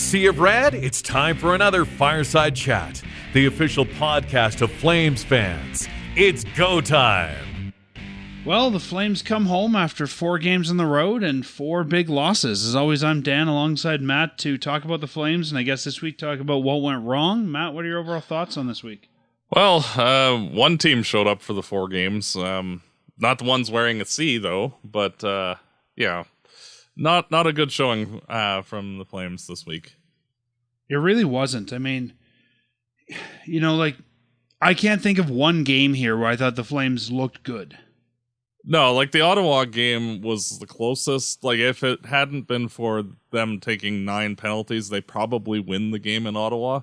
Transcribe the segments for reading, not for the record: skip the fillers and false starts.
Sea of Red, it's time for another Fireside Chat, the official podcast of Flames fans. It's go time. Well, the Flames come home after 4 games on the road and 4 big losses. As always, I'm Dan alongside Matt to talk about the Flames, and I guess this week talk about what went wrong. Matt, what are your overall thoughts on this week? Well, one team showed up for the 4 games. Not the ones wearing a C, though, but yeah. Not a good showing from the Flames this week. It really wasn't. I mean, I can't think of one game here where I thought the Flames looked good. No, the Ottawa game was the closest. If it hadn't been for them taking 9 penalties, they probably win the game in Ottawa.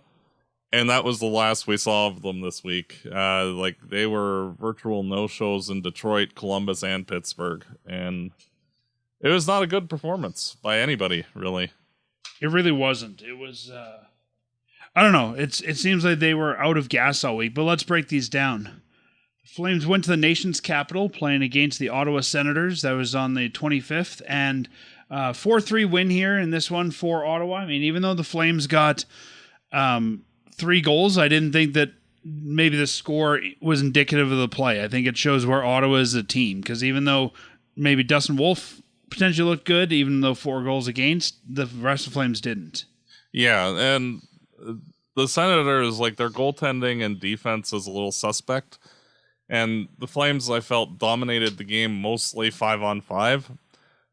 And that was the last we saw of them this week. They were virtual no-shows in Detroit, Columbus, and Pittsburgh. And it was not a good performance by anybody, really. It really wasn't. It was, I don't know. It seems like they were out of gas all week, but let's break these down. The Flames went to the nation's capital playing against the Ottawa Senators. That was on the 25th, and 4-3 win here in this one for Ottawa. I mean, even though the Flames got 3 goals, I didn't think that maybe the score was indicative of the play. I think it shows where Ottawa is a team, because even though maybe Dustin Wolf potentially looked good, even though 4 goals against, the rest of the Flames didn't. Yeah, and the Senators, their goaltending and defense is a little suspect. And the Flames, I felt, dominated the game mostly 5-on-5.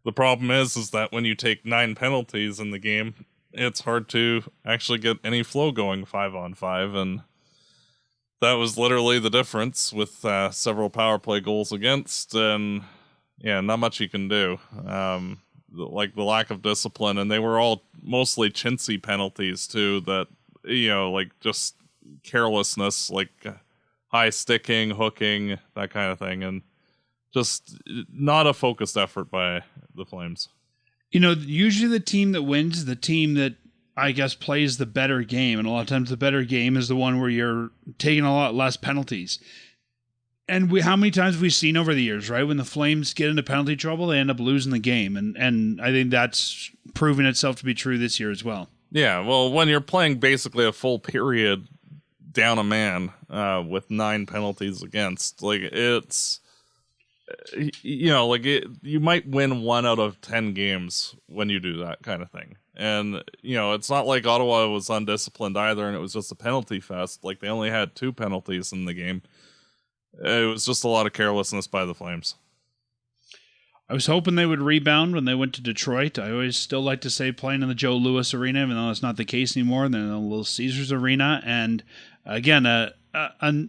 The problem is that when you take 9 penalties in the game, it's hard to actually get any flow going 5-on-5. And that was literally the difference with several power play goals against. And yeah, not much you can do. The lack of discipline, and they were all mostly chintzy penalties too. That just carelessness, high sticking, hooking, that kind of thing, and just not a focused effort by the Flames. Usually the team that wins is the team that I guess plays the better game, and a lot of times the better game is the one where you're taking a lot less penalties. And how many times have we seen over the years, right? When the Flames get into penalty trouble, they end up losing the game. And I think that's proven itself to be true this year as well. Yeah, well, when you're playing basically a full period down a man with 9 penalties against, it's, you might win 1 out of 10 games when you do that kind of thing. And, it's not like Ottawa was undisciplined either, and it was just a penalty fest. They only had 2 penalties in the game. It was just a lot of carelessness by the Flames. I was hoping they would rebound when they went to Detroit. I always still like to say playing in the Joe Louis Arena, even though it's not the case anymore. They're in the Little Caesars Arena. And again, not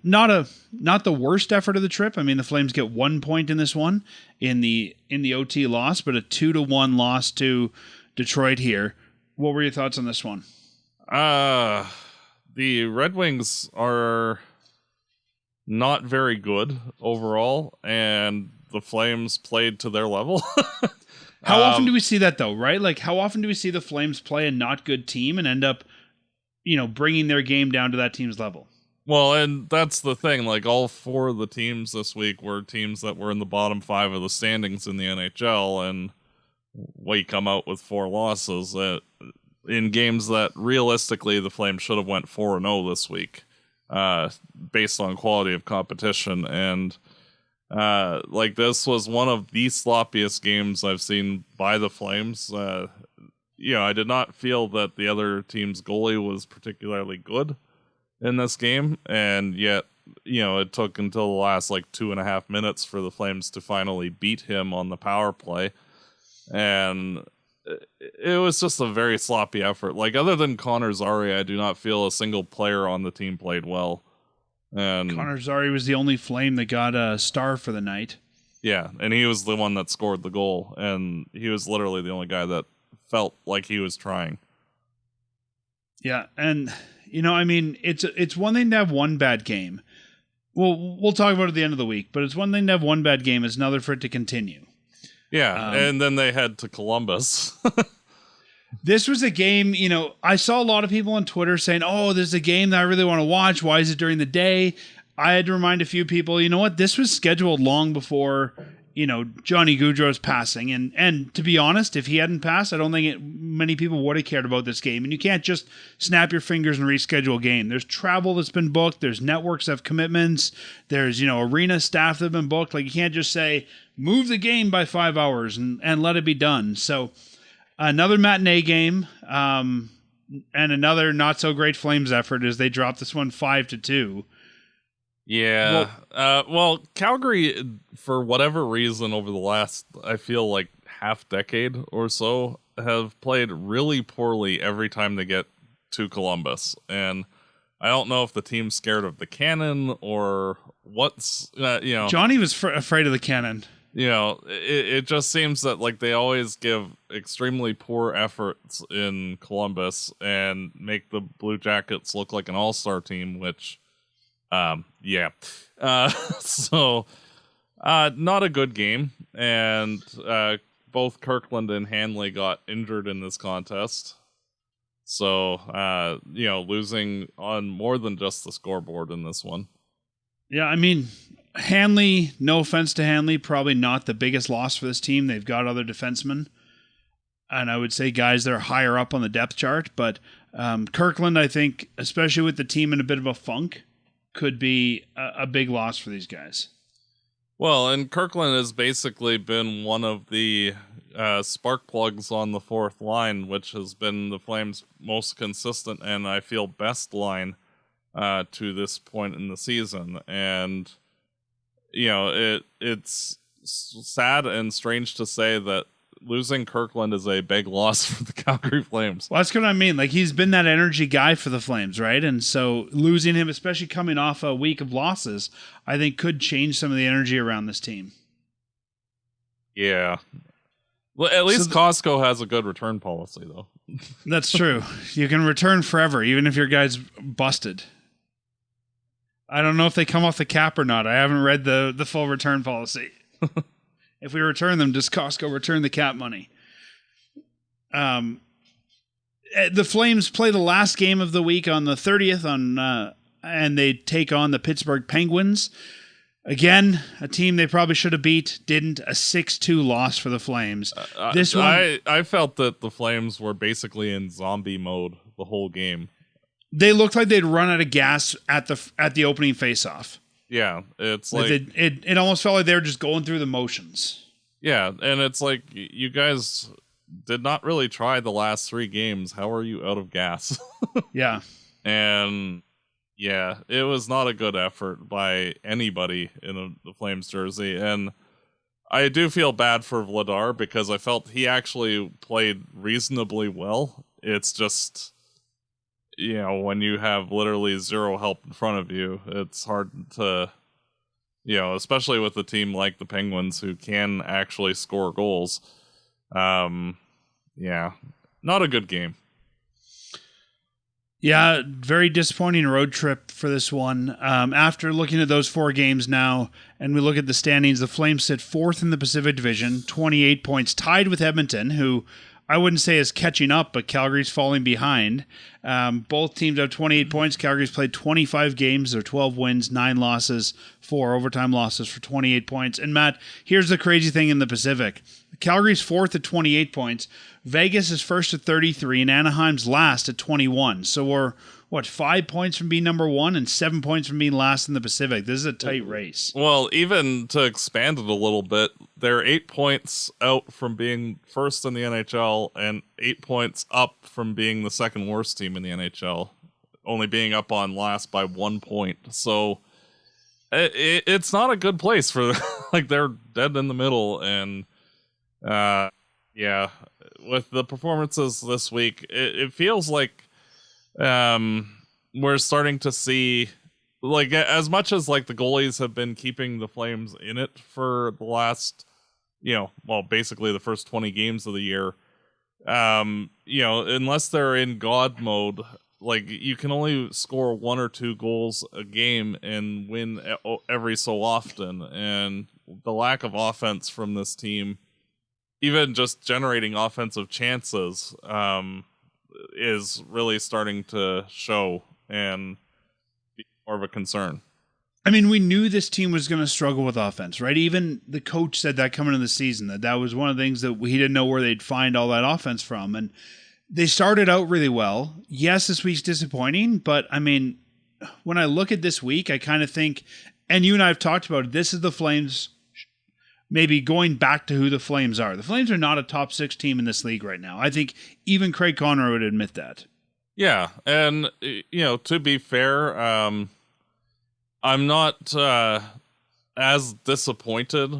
the worst effort of the trip. I mean, the Flames get 1 point in this one in the OT loss, but a 2-1 loss to Detroit here. What were your thoughts on this one? The Red Wings are not very good overall, and the Flames played to their level. How often do we see that, though, right? How often do we see the Flames play a not good team and end up, bringing their game down to that team's level? Well, and that's the thing. All 4 of the teams this week were teams that were in the bottom 5 of the standings in the NHL, and we come out with 4 losses in games that realistically the Flames should have went 4-0 this week. Based on quality of competition, and this was one of the sloppiest games I've seen by the Flames. I did not feel that the other team's goalie was particularly good in this game, and yet it took until the last 2.5 minutes for the Flames to finally beat him on the power play, and it was just a very sloppy effort. Other than Connor Zary, I do not feel a single player on the team played well. And Connor Zary was the only Flame that got a star for the night. Yeah, and he was the one that scored the goal, and he was literally the only guy that felt like he was trying. Yeah, and it's one thing to have one bad game. We'll talk about it at the end of the week, but it's one thing to have one bad game. It's another for it to continue. Yeah, and then they head to Columbus. This was a game, I saw a lot of people on Twitter saying, oh, this is a game that I really want to watch. Why is it during the day? I had to remind a few people, you know what? This was scheduled long before Johnny Gaudreau's passing. And to be honest, if he hadn't passed, I don't think many people would have cared about this game. And you can't just snap your fingers and reschedule a game. There's travel that's been booked. There's networks that have commitments. There's, arena staff that have been booked. Like, you can't just say, move the game by 5 hours and let it be done. So another matinee game and another not so great Flames effort as they dropped this one 5-2. Yeah. Well, Calgary, for whatever reason, over the last, I feel like half decade or so, have played really poorly every time they get to Columbus. And I don't know if the team's scared of the cannon or what's, Johnny was afraid of the cannon. It just seems that like they always give extremely poor efforts in Columbus and make the Blue Jackets look like an all-star team, which... So not a good game, and both Kirkland and Hanley got injured in this contest. So, losing on more than just the scoreboard in this one. Yeah, I mean, Hanley, no offense to Hanley, probably not the biggest loss for this team. They've got other defensemen, and I would say guys that are higher up on the depth chart, but Kirkland, I think, especially with the team in a bit of a funk, could be a big loss for these guys. Well, and Kirkland has basically been one of the spark plugs on the fourth line, which has been the Flames' most consistent and I feel best line to this point in the season. And, it's sad and strange to say that losing Kirkland is a big loss for the Calgary Flames. Well, that's what I mean. Like, he's been that energy guy for the Flames, right? And so losing him, especially coming off a week of losses, I think could change some of the energy around this team. Yeah. Well, at least Costco has a good return policy, though. That's true. You can return forever, even if your guy's busted. I don't know if they come off the cap or not. I haven't read the full return policy. If we return them, does Costco return the cap money? The Flames play the last game of the week on the 30th and they take on the Pittsburgh Penguins. Again, a team they probably should have beat, didn't. A 6-2 loss for the Flames. I felt that the Flames were basically in zombie mode the whole game. They looked like they'd run out of gas at the opening faceoff. Yeah, it's like it almost felt like they were just going through the motions. Yeah, and it's like you guys did not really try the last 3 games. How are you out of gas? Yeah. And yeah, it was not a good effort by anybody in the Flames jersey. And I do feel bad for Vladar because I felt he actually played reasonably well. It's just, when you have literally zero help in front of you, it's hard to, especially with a team like the Penguins who can actually score goals. Yeah, not a good game. Yeah, very disappointing road trip for this one. After looking at those 4 games now, and we look at the standings, the Flames sit 4th in the Pacific Division, 28 points, tied with Edmonton, who I wouldn't say is catching up, but Calgary's falling behind. Both teams have 28 points. Calgary's played 25 games. They're 12 wins, 9 losses, 4 overtime losses for 28 points. And Matt, here's the crazy thing in the Pacific. Calgary's 4th at 28 points. Vegas is 1st at 33, and Anaheim's last at 21. So we're, 5 points from being number 1 and 7 points from being last in the Pacific. This is a tight race. Well, even to expand it a little bit, they're 8 points out from being first in the NHL and 8 points up from being the second worst team in the NHL, only being up on last by 1 point. So it's not a good place for, like, they're dead in the middle. And yeah, with the performances this week, it feels like we're starting to see, like, as much as like the goalies have been keeping the Flames in it for the last, basically the first 20 games of the year, unless they're in God mode, like, you can only score 1 or 2 goals a game and win every so often. And the lack of offense from this team, even just generating offensive chances, is really starting to show and be more of a concern. I mean, we knew this team was going to struggle with offense, right? Even the coach said that coming into the season, that was one of the things that he didn't know where they'd find all that offense from. And they started out really well. Yes, this week's disappointing, but I mean, when I look at this week, I kind of think, and you and I have talked about it, this is the Flames maybe going back to who the Flames are. The Flames are not a top 6 team in this league right now. I think even Craig Conroy would admit that. Yeah, and, to be fair, I'm not as disappointed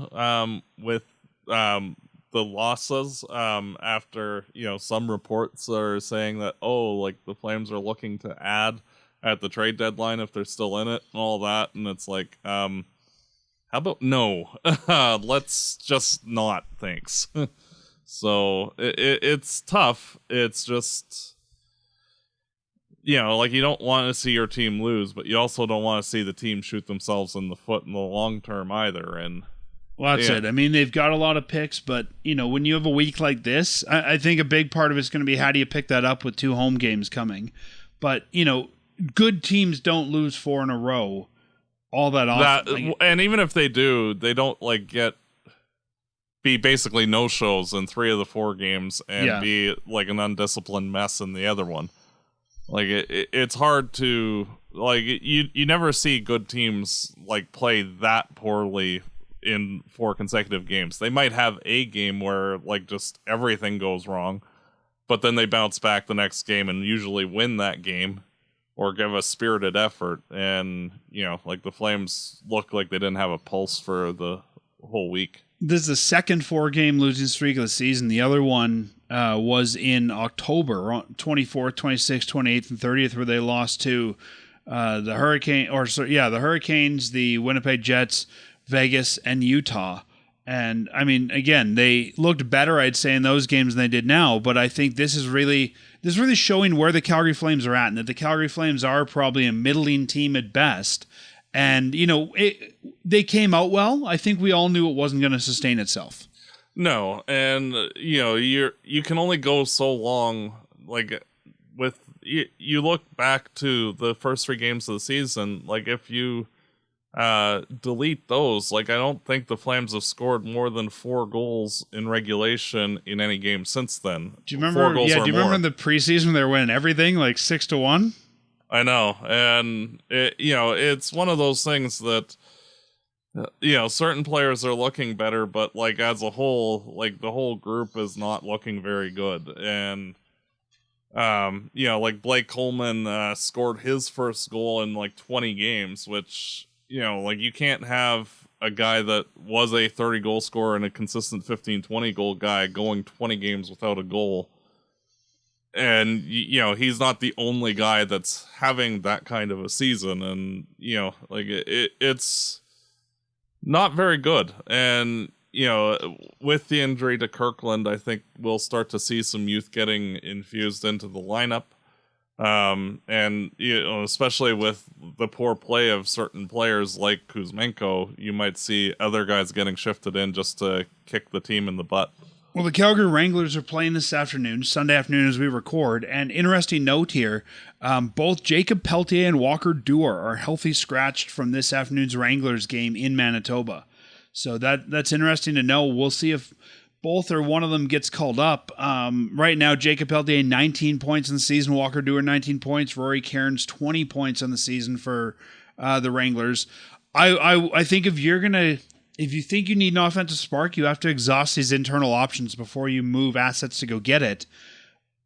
with the losses after, some reports are saying that, the Flames are looking to add at the trade deadline if they're still in it and all that. And it's like, how about no? Let's just not, thanks. So it's tough. It's just... you don't want to see your team lose, but you also don't want to see the team shoot themselves in the foot in the long term either. And well, that's it. I mean, they've got a lot of picks, but when you have a week like this, I think a big part of it's going to be how do you pick that up with 2 home games coming. But good teams don't lose 4 in a row all that often. And even if they do, they don't be basically no shows in 3 of the 4 games and be like an undisciplined mess in the other one. It's hard to you never see good teams play that poorly in 4 consecutive games. They might have a game where just everything goes wrong, but then they bounce back the next game and usually win that game or give a spirited effort. And the Flames look like they didn't have a pulse for the whole week. This is the second 4-game losing streak of the season. The other one was in October, 24th, 26th, 28th, and 30th, where they lost to the Hurricanes, the Winnipeg Jets, Vegas, and Utah. And I mean, again, they looked better, I'd say, in those games than they did now. But I think this is really showing where the Calgary Flames are at, and that the Calgary Flames are probably a middling team at best. And, they came out well. I think we all knew it wasn't going to sustain itself. No, and, you can only go so long, you look back to the first 3 games of the season, if you delete those, I don't think the Flames have scored more than 4 goals in regulation in any game since then. Do you remember? Do you remember in the preseason when they were winning everything 6-1? I know, and it's one of those things that certain players are looking better, but as a whole, the whole group is not looking very good. And Blake Coleman scored his first goal in 20 games, which you can't have a guy that was a 30 goal scorer and a consistent 15-20 goal guy going 20 games without a goal. And, he's not the only guy that's having that kind of a season. And, it's not very good. And, with the injury to Kirkland, I think we'll start to see some youth getting infused into the lineup. And, especially with the poor play of certain players like Kuzmenko, you might see other guys getting shifted in just to kick the team in the butt. Well, the Calgary Wranglers are playing this afternoon, Sunday afternoon as we record. And interesting note here, both Jakob, Pelletier, and Walker Duehr are healthy scratched from this afternoon's Wranglers game in Manitoba. So that's interesting to know. We'll see if both or one of them gets called up. Right now, Jakob Pelletier, 19 points in the season. Walker Duehr, 19 points. Rory Cairns, 20 points on the season for the Wranglers. I think if you think you need an offensive spark, you have to exhaust these internal options before you move assets to go get it.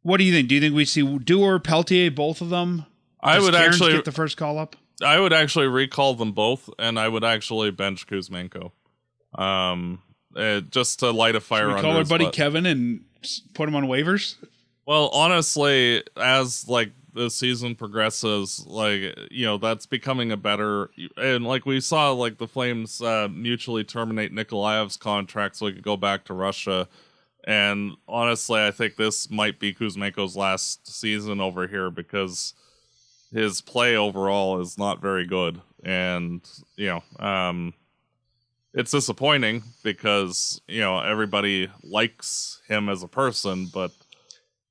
What do you think? Do you think we see Duehr, Pelletier, both of them? I would actually get the first call up. I would actually recall them both, and I would actually bench Kuzmenko, just to light a fire. Call our buddy Kevin and put him on waivers. Well, honestly, as the season progresses, that's becoming a better, and we saw the Flames mutually terminate Nikolaev's contract so he could go back to Russia. And honestly, I think this might be Kuzmenko's last season over here because his play overall is not very good. And, it's disappointing because, everybody likes him as a person, but,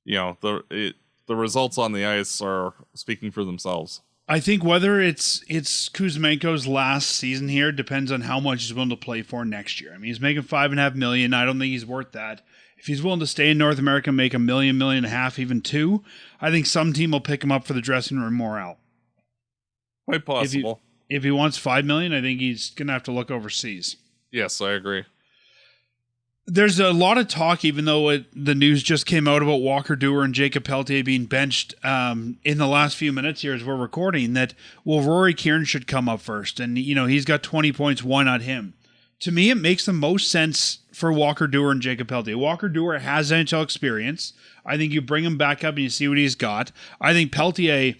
the results on the ice are speaking for themselves. I think whether it's Kuzmenko's last season here depends on how much he's willing to play for next year. I mean, he's making $5.5 million. I don't think he's worth that. If he's willing to stay in North America and make $1 million, $1.5 million, even $2 million, I think some team will pick him up for the dressing room morale. Quite possible. If he wants $5 million, I think he's going to have to look overseas. Yes, I agree. There's a lot of talk, even though the news just came out about Walker Duehr and Jakob Pelletier being benched in the last few minutes here as we're recording, that, well, Rory Kieran should come up first. And, he's got 20 points. Why not him? To me, it makes the most sense for Walker Duehr and Jakob Pelletier. Walker Duehr has NHL experience. I think you bring him back up and you see what he's got. I think Pelletier,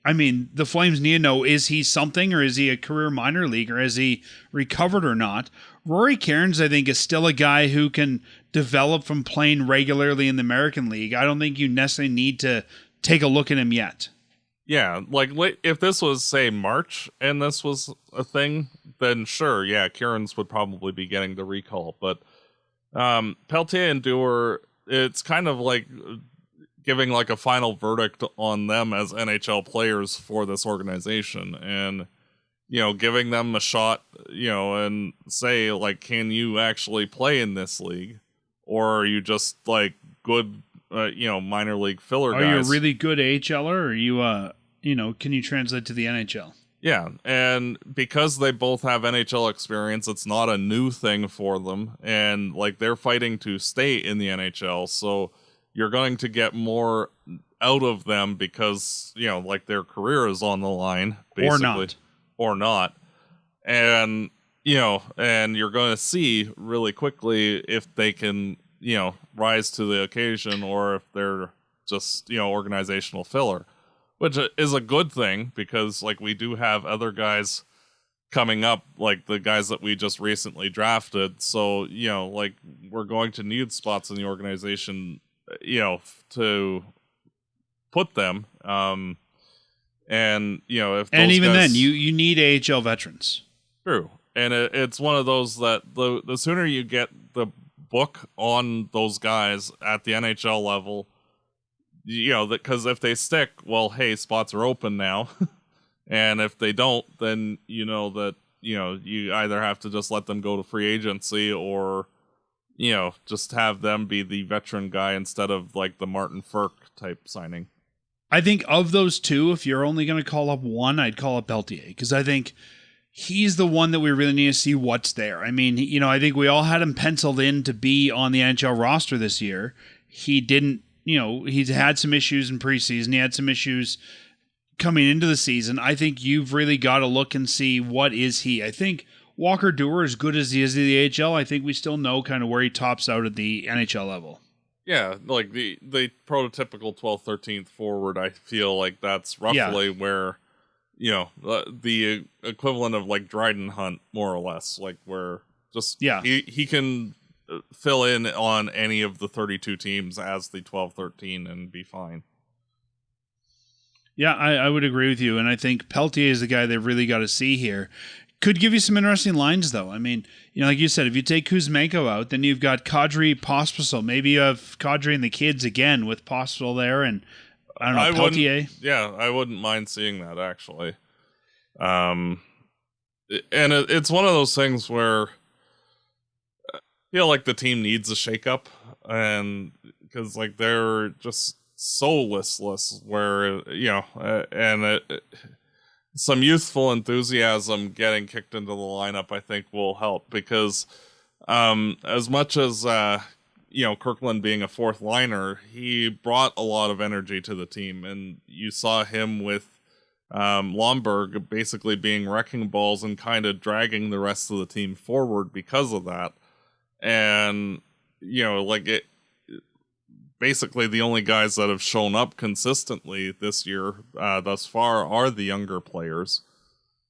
the Flames need to know, is he something, or is he a career minor leaguer? Has he recovered or not? Rory Cairns, I think, is still a guy who can develop from playing regularly in the American League. I don't think you necessarily need to take a look at him yet. Yeah, like if this was, say, March and this was a thing, then sure, yeah, Kieran's would probably be getting the recall. But Pelletier and Duehr, it's kind of like giving like a final verdict on them as NHL players for this organization, and giving them a shot, and say, like, can you actually play in this league, or are you just like good, minor league filler guys? Are you a really good AHLer, or are you, can you translate to the NHL? Yeah, and because they both have NHL experience, it's not a new thing for them, and like they're fighting to stay in the NHL, so you're going to get more out of them because like their career is on the line, basically. Or not. And, and you're going to see really quickly if they can, rise to the occasion, or if they're just, organizational filler, which is a good thing because, like, we do have other guys coming up, like the guys that we just recently drafted. So, like, we're going to need spots in the organization, to put them. And if those even guys, then you need AHL veterans. True, and it's one of those that the sooner you get the book on those guys at the NHL level, because if they stick, well, hey, spots are open now, and if they don't, then that you either have to just let them go to free agency, or just have them be the veteran guy instead of like the Martin Ferk type signing. I think of those two, if you're only going to call up one, I'd call up Pelletier, because I think he's the one that we really need to see what's there. I think we all had him penciled in to be on the NHL roster this year. He didn't, he's had some issues in preseason. He had some issues coming into the season. I think you've really got to look and see what is he. I think Walker Duehr, as good as he is at the AHL, I think we still know kind of where he tops out at the NHL level. Yeah, like the prototypical 12th, 13th forward, I feel like that's roughly where, the equivalent of like Dryden Hunt, more or less, like where just he can fill in on any of the 32 teams as the 12, 13 and be fine. Yeah, I would agree with you, and I think Pelletier is the guy they've really got to see here. Could give you some interesting lines, though. Like you said, if you take Kuzmenko out, then you've got Kadri, Pospisil. Maybe you have Kadri and the kids again with Pospisil there, and I don't know, Pelletier. Yeah, I wouldn't mind seeing that, actually. And it's one of those things where I feel like the team needs a shakeup, and because like they're just so listless, where some youthful enthusiasm getting kicked into the lineup, I think, will help, because as much as Kirkland being a fourth liner, he brought a lot of energy to the team, and you saw him with Lomberg basically being wrecking balls and kind of dragging the rest of the team forward because of that. And basically the only guys that have shown up consistently this year thus far are the younger players.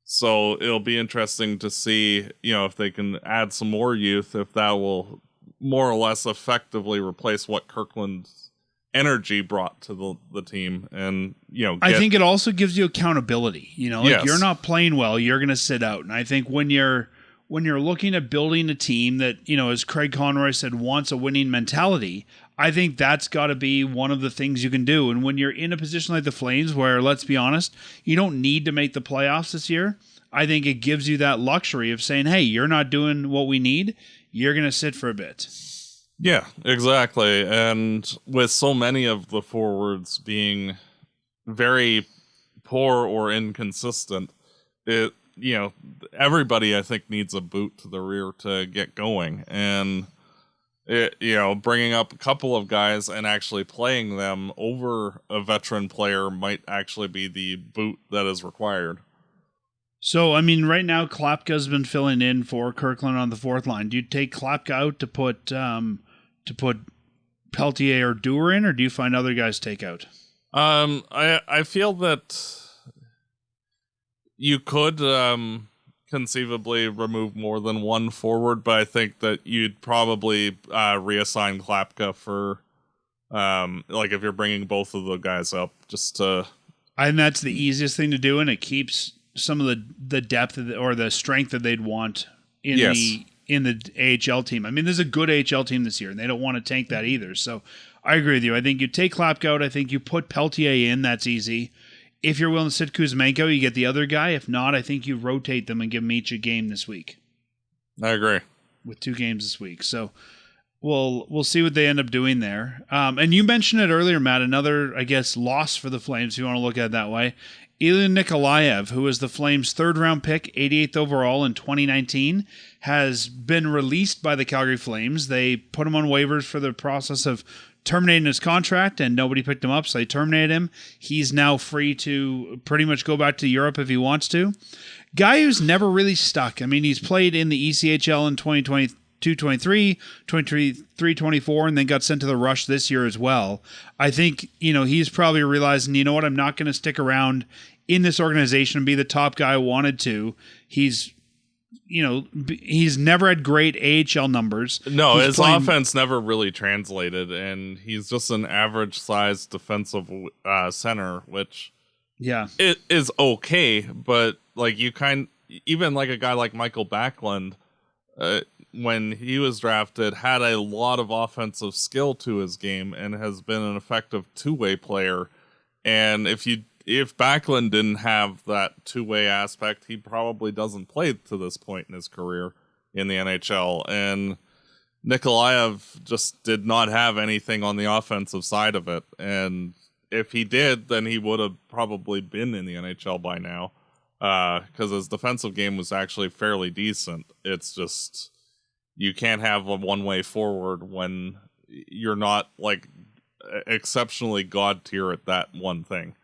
So it'll be interesting to see, if they can add some more youth, if that will more or less effectively replace what Kirkland's energy brought to the team. And, I think it also gives you accountability. Yes. You're not playing well, you're going to sit out. And I think when you're looking at building a team that, as Craig Conroy said, wants a winning mentality, I think that's got to be one of the things you can do. And when you're in a position like the Flames, where, let's be honest, you don't need to make the playoffs this year, I think it gives you that luxury of saying, hey, you're not doing what we need. You're going to sit for a bit. Yeah, exactly. And with so many of the forwards being very poor or inconsistent, everybody, I think, needs a boot to the rear to get going. And bringing up a couple of guys and actually playing them over a veteran player might actually be the boot that is required. So, I mean, right now, Klapka's been filling in for Kirkland on the fourth line. Do you take Klapka out to put Pelletier or Duehr in, or do you find other guys take out? I feel that you could conceivably remove more than one forward, but I think that you'd probably reassign Klapka for if you're bringing both of the guys up, just to. And that's the easiest thing to do, and it keeps some of the depth or the strength that they'd want in the AHL team. I mean, there's a good AHL team this year, and they don't want to tank that either. So I agree with you. I think you take Klapka out. I think you put Pelletier in. That's easy. If you're willing to sit Kuzmenko, you get the other guy. If not, I think you rotate them and give them each a game this week. I agree. With 2 games this week. So we'll see what they end up doing there. And you mentioned it earlier, Matt, another, I guess, loss for the Flames, if you want to look at it that way. Ilya Nikolaev, who was the Flames' third-round pick, 88th overall in 2019, has been released by the Calgary Flames. They put him on waivers for the process of terminating his contract, and nobody picked him up, so they terminated him. He's now free to pretty much go back to Europe if he wants to. Guy who's never really stuck. I mean, he's played in the ECHL in 2022-23, 23-24, and then got sent to the Rush this year as well. I think, he's probably realizing, you know what, I'm not going to stick around in this organization and be the top guy I wanted to. He's never had great AHL numbers. No, his offense never really translated, and he's just an average-sized defensive center, which it is okay, but even like a guy like Michael Backlund, when he was drafted, had a lot of offensive skill to his game and has been an effective two-way player. And if Backlund didn't have that two-way aspect, he probably doesn't play to this point in his career in the NHL. And Nikolaev just did not have anything on the offensive side of it. And if he did, then he would have probably been in the NHL by now, because his defensive game was actually fairly decent. It's just, you can't have a one-way forward when you're not exceptionally god tier at that one thing.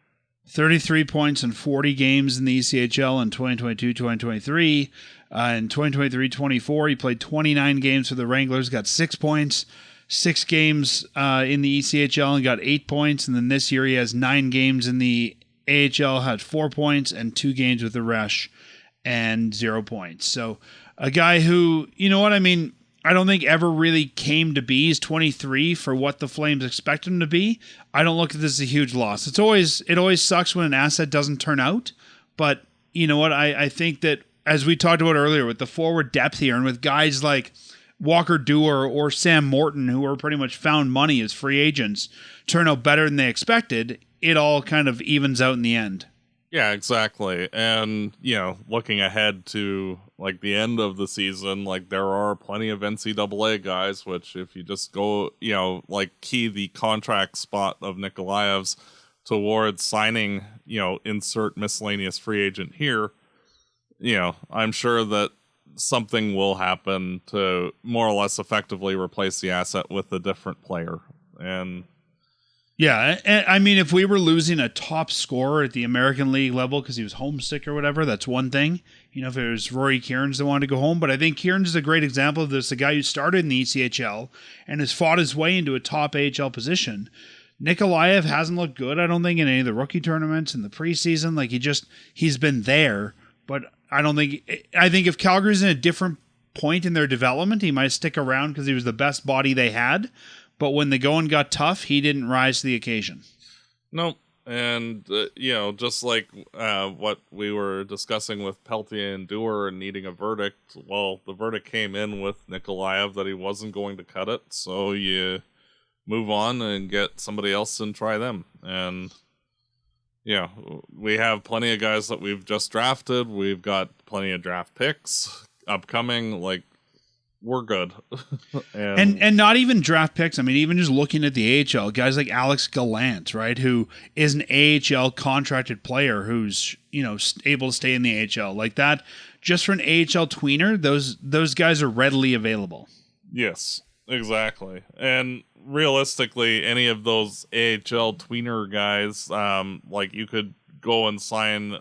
33 points in 40 games in the ECHL in 2022-2023. In 2023-24, he played 29 games for the Wranglers, got 6 points, 6 games in the ECHL and got 8 points. And then this year he has 9 games in the AHL, had 4 points, and 2 games with the Rush and 0 points. So a guy who, I don't think ever really came to be. He's 23 for what the Flames expect him to be. I don't look at this as a huge loss. It always sucks when an asset doesn't turn out. But you know what? I think that, as we talked about earlier, with the forward depth here and with guys like Walker Duehr or Sam Morton, who are pretty much found money as free agents, turn out better than they expected, it all kind of evens out in the end. Yeah, exactly. And, looking ahead to the end of the season, there are plenty of NCAA guys, which if you just go, key the contract spot of Nikolaev's towards signing, insert miscellaneous free agent here, I'm sure that something will happen to more or less effectively replace the asset with a different player. And yeah, I mean, if we were losing a top scorer at the American League level because he was homesick or whatever, that's one thing. If it was Rory Kearns that wanted to go home. But I think Kearns is a great example of this, a guy who started in the ECHL and has fought his way into a top AHL position. Nikolaev hasn't looked good, I don't think, in any of the rookie tournaments in the preseason. He's been there, but I think if Calgary's in a different point in their development, he might stick around because he was the best body they had. But when the going got tough, he didn't rise to the occasion. Nope. And, just like what we were discussing with Pelletier and Duehr and needing a verdict, well, the verdict came in with Nikolaev that he wasn't going to cut it. So you move on and get somebody else and try them. And yeah, we have plenty of guys that we've just drafted. We've got plenty of draft picks upcoming. Like, we're good. and not even draft picks. I mean, even just looking at the AHL, guys like Alex Gallant, right, who is an AHL contracted player who's, able to stay in the AHL. Like that, just for an AHL tweener, those guys are readily available. Yes, exactly. And realistically, any of those AHL tweener guys, like you could go and sign,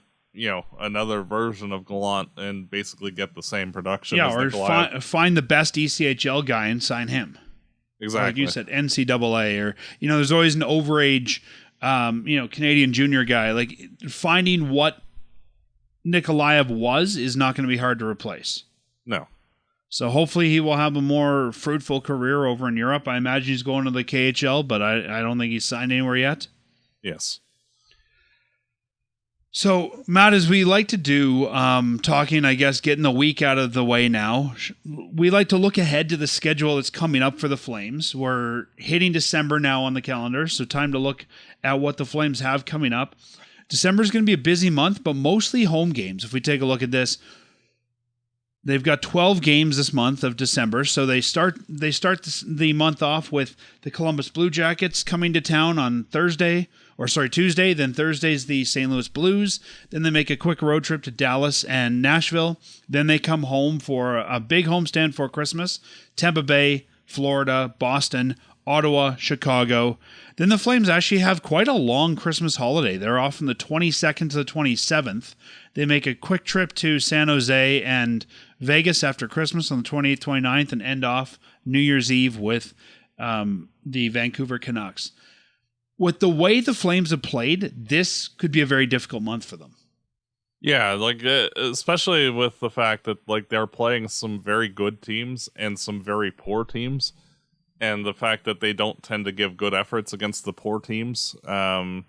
another version of Gallant and basically get the same production. Yeah, as or find the best ECHL guy and sign him. Exactly. Like you said, NCAA, or there's always an overage, Canadian junior guy. Like finding what Nikolaev was is not going to be hard to replace. No. So hopefully he will have a more fruitful career over in Europe. I imagine he's going to the KHL, but I don't think he's signed anywhere yet. Yes. So, Matt, as we like to do, talking, I guess, getting the week out of the way now, we like to look ahead to the schedule that's coming up for the Flames. We're hitting December now on the calendar, so time to look at what the Flames have coming up. December is going to be a busy month, but mostly home games. If we take a look at this, they've got 12 games this month of December, so they start the month off with the Columbus Blue Jackets coming to town on Tuesday. Then Thursday's the St. Louis Blues. Then they make a quick road trip to Dallas and Nashville. Then they come home for a big homestand for Christmas. Tampa Bay, Florida, Boston, Ottawa, Chicago. Then the Flames actually have quite a long Christmas holiday. They're off from the 22nd to the 27th. They make a quick trip to San Jose and Vegas after Christmas on the 28th, 29th, and end off New Year's Eve with the Vancouver Canucks. With the way the Flames have played, this could be a very difficult month for them. Yeah, like especially with the fact that like they're playing some very good teams and some very poor teams, and the fact that they don't tend to give good efforts against the poor teams. In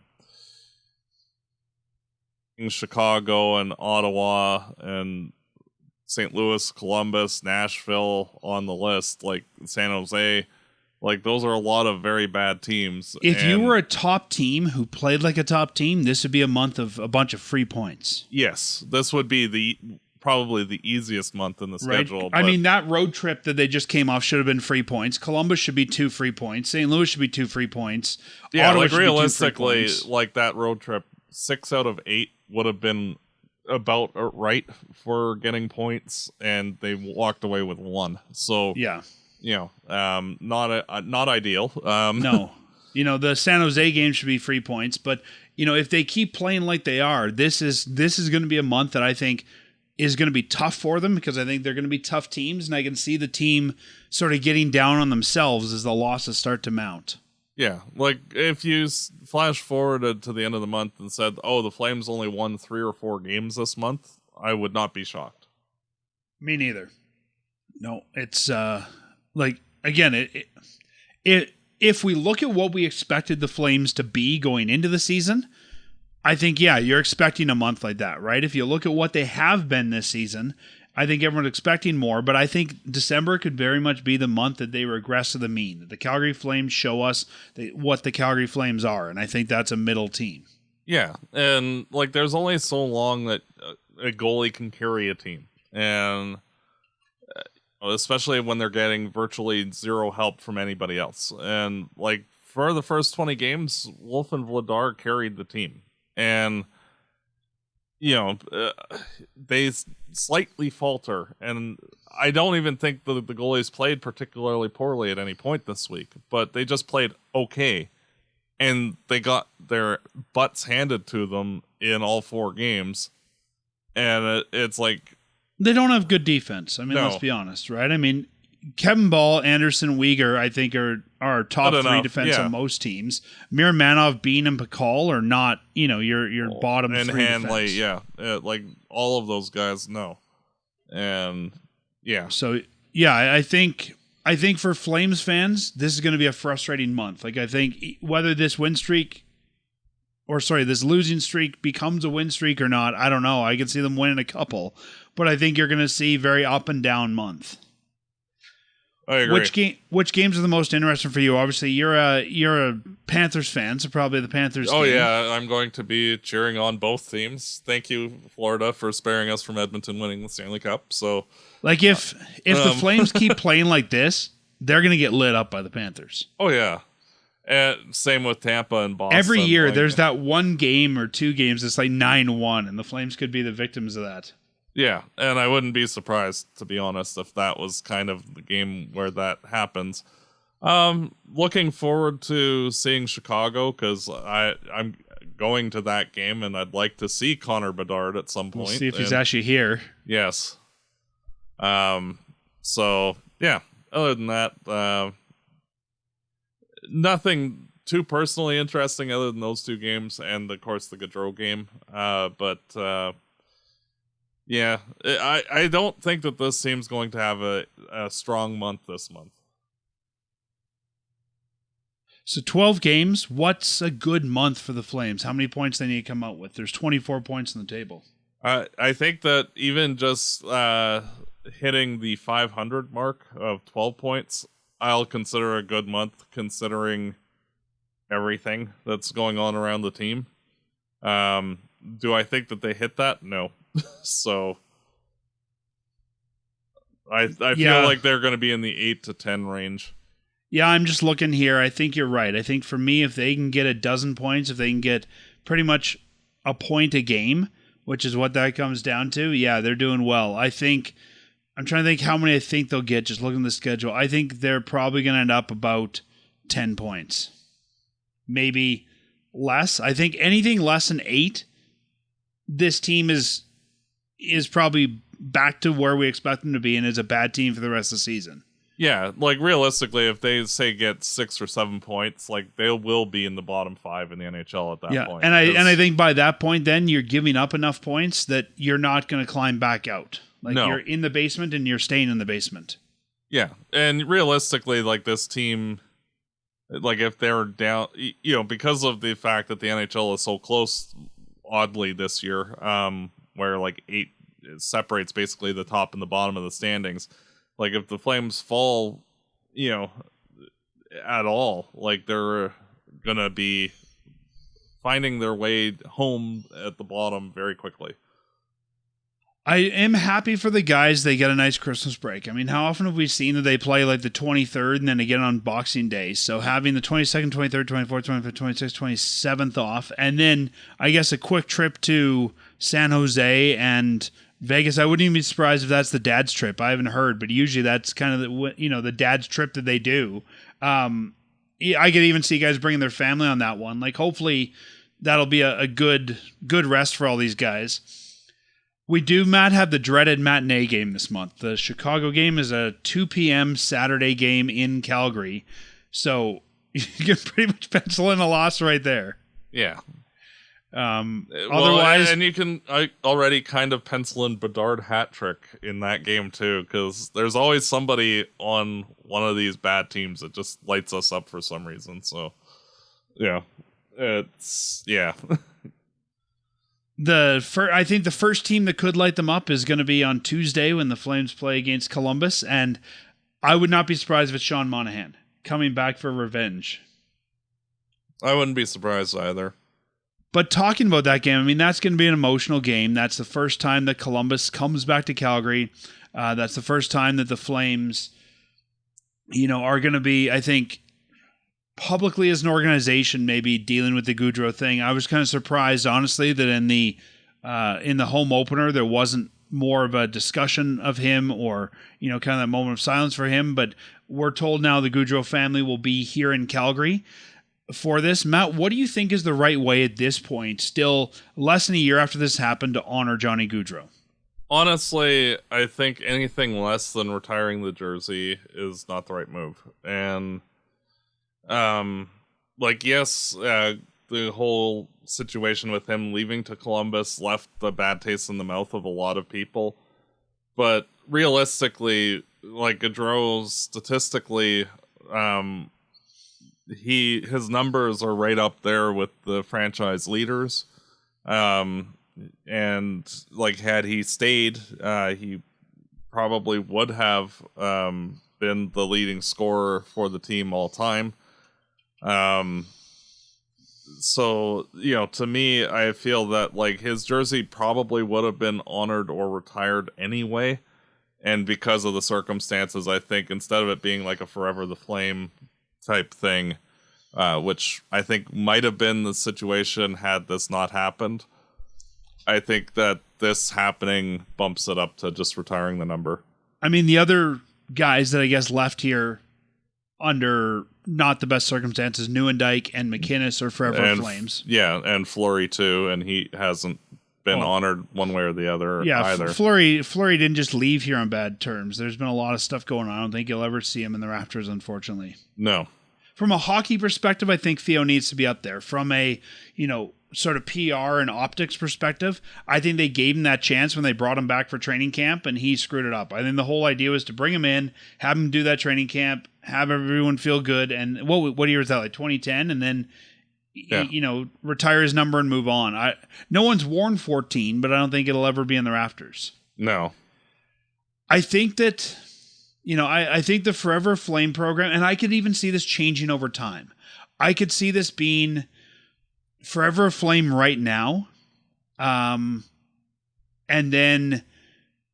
Chicago and Ottawa and St. Louis, Columbus, Nashville on the list, like San Jose. Like, those are a lot of very bad teams. If you were a top team who played like a top team, this would be a month of a bunch of free points. Yes, this would be probably the easiest month in the schedule. I mean, that road trip that they just came off should have been free points. Columbus should be 2 free points. St. Louis should be 2 free points. Yeah, Ottawa like should be 2 free realistically, points. like that road trip, 6 out of 8 would have been about right for getting points, and they walked away with 1. So yeah. Not ideal. No. The San Jose game should be free points, but if they keep playing like they are, this is going to be a month that I think is going to be tough for them, because I think they're going to be tough teams, and I can see the team sort of getting down on themselves as the losses start to mount. Yeah, like if you flash forward to the end of the month and said, "Oh, the Flames only won 3 or 4 games this month," I would not be shocked. Me neither. No, it's like, again, if we look at what we expected the Flames to be going into the season, I think, yeah, you're expecting a month like that, right? If you look at what they have been this season, I think everyone's expecting more, but I think December could very much be the month that they regress to the mean, that the Calgary Flames show us what the Calgary Flames are, and I think that's a middle team. Yeah, and like there's only so long that a goalie can carry a team, and especially when they're getting virtually zero help from anybody else. And like for the first 20 games, Wolf and Vladar carried the team, and they slightly falter, and I don't even think the goalies played particularly poorly at any point this week, but they just played okay, and they got their butts handed to them in all 4 games, and it's like they don't have good defense. I mean, Let's be honest, right? I mean, Kevin Ball, Anderson, Uyghur, I think are top 3 defense on most teams. Miramanov, Bean, and Pakal are not, your bottom and 3 Hanley, defense. like all of those guys, no. And yeah. So yeah, I think for Flames fans, this is going to be a frustrating month. Like, I think whether this losing streak becomes a win streak or not, I don't know. I can see them winning a couple, but I think you're going to see very up and down month. I agree. Which games are the most interesting for you? Obviously, you're a Panthers fan, so probably the Panthers. Oh game. yeah, I'm going to be cheering on both teams. Thank you, Florida, for sparing us from Edmonton winning the Stanley Cup. So, like if the Flames keep playing like this, they're going to get lit up by the Panthers. Oh yeah, and same with Tampa and Boston. Every year, there's that one game or two games that's like 9-1, and the Flames could be the victims of that. Yeah, and I wouldn't be surprised, to be honest, if that was kind of the game where that happens. Looking forward to seeing Chicago, because I'm going to that game, and I'd like to see Connor Bedard at some point. We'll see if he's actually here. Yes. So, yeah, other than that, nothing too personally interesting other than those two games, and, of course, the Gaudreau game. Yeah, I don't think that this team's going to have a strong month this month. So 12 games, what's a good month for the Flames? How many points they need to come out with? There's 24 points on the table. I think that even just hitting the 500 mark of 12 points, I'll consider a good month considering everything that's going on around the team. Do I think that they hit that? No. So I feel like they're going to be in the 8 to 10 range. Yeah, I'm just looking here. I think you're right. I think for me, if they can get a dozen points, if they can get pretty much a point a game, which is what that comes down to, yeah, they're doing well. I'm trying to think how many I think they'll get just looking at the schedule. I think they're probably going to end up about 10 points. Maybe less. I think anything less than 8, this team is probably back to where we expect them to be and is a bad team for the rest of the season. Yeah, like realistically, if they say get 6 or 7 points, like they will be in the bottom 5 in the NHL at that point. And I think by that point, then you're giving up enough points that you're not going to climb back out. Like you're in the basement and you're staying in the basement. Yeah, and realistically, like this team, like if they're down, because of the fact that the NHL is so close, oddly this year, where like 8 separates basically the top and the bottom of the standings. Like if the Flames fall, at all, like they're gonna be finding their way home at the bottom very quickly. I am happy for the guys. They get a nice Christmas break. I mean, how often have we seen that they play like the 23rd and then again on Boxing Day? So having the 22nd, 23rd, 24th, 25th, 26th, 27th off, and then I guess a quick trip to San Jose and Vegas. I wouldn't even be surprised if that's the dad's trip. I haven't heard, but usually that's kind of the dad's trip that they do. I could even see guys bringing their family on that one. Like hopefully that'll be a good rest for all these guys. We do, Matt, have the dreaded matinee game this month. The Chicago game is a 2 p.m. Saturday game in Calgary. So you can pretty much pencil in a loss right there. Yeah. Otherwise, and you can already kind of pencil in Bedard hat trick in that game too, because there's always somebody on one of these bad teams that just lights us up for some reason. So, yeah, it's I think the first team that could light them up is going to be on Tuesday when the Flames play against Columbus, and I would not be surprised if it's Sean Monahan coming back for revenge. I wouldn't be surprised either. But talking about that game, I mean, that's going to be an emotional game. That's the first time that Columbus comes back to Calgary. That's the first time that the Flames, are going to be, I think, publicly as an organization, maybe dealing with the Gaudreau thing. I was kind of surprised, honestly, that in the home opener there wasn't more of a discussion of him or kind of that moment of silence for him. But we're told now the Gaudreau family will be here in Calgary for this. Matt, what do you think is the right way at this point, still less than a year after this happened, to honor Johnny Gaudreau? Honestly, I think anything less than retiring the jersey is not the right move. And yes, the whole situation with him leaving to Columbus left the bad taste in the mouth of a lot of people. But realistically, like Gaudreau, statistically, his numbers are right up there with the franchise leaders. And like had he stayed, he probably would have been been the leading scorer for the team all time. So, to me, I feel that like his jersey probably would have been honored or retired anyway. And because of the circumstances, I think instead of it being like a Forever the Flame type thing, which I think might have been the situation had this not happened, I think that this happening bumps it up to just retiring the number. I mean, the other guys that I guess left here under not the best circumstances, Nieuwendyk and McInnes are Forever Flames. Yeah, and Fleury too, and he hasn't been honored one way or the other either. Fleury didn't just leave here on bad terms. There's been a lot of stuff going on. I don't think you'll ever see him in the rafters, unfortunately. No. From a hockey perspective, I think Theo needs to be up there. From a, sort of PR and optics perspective, I think they gave him that chance when they brought him back for training camp, and he screwed it up. I think the whole idea was to bring him in, have him do that training camp, have everyone feel good. And what year was that? Like 2010, and then retire his number and move on. No one's worn 14, but I don't think it'll ever be in the rafters. No, I think that I think the Forever Flame program, and I could even see this changing over time. I could see this being Forever Flame right now, and then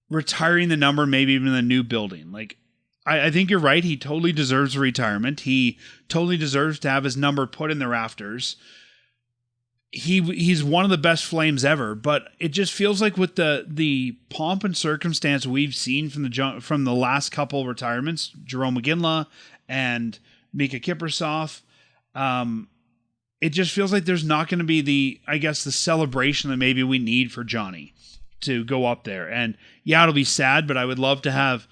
retiring the number, maybe even in the new building. Like, I think you're right. He totally deserves a retirement. He totally deserves to have his number put in the rafters. He's one of the best Flames ever, but it just feels like with the pomp and circumstance we've seen from the last couple of retirements, Jerome McGinley and Mika Kiprusoff, it just feels like there's not going to be the celebration that maybe we need for Johnny to go up there. And yeah, it'll be sad, but I would love to have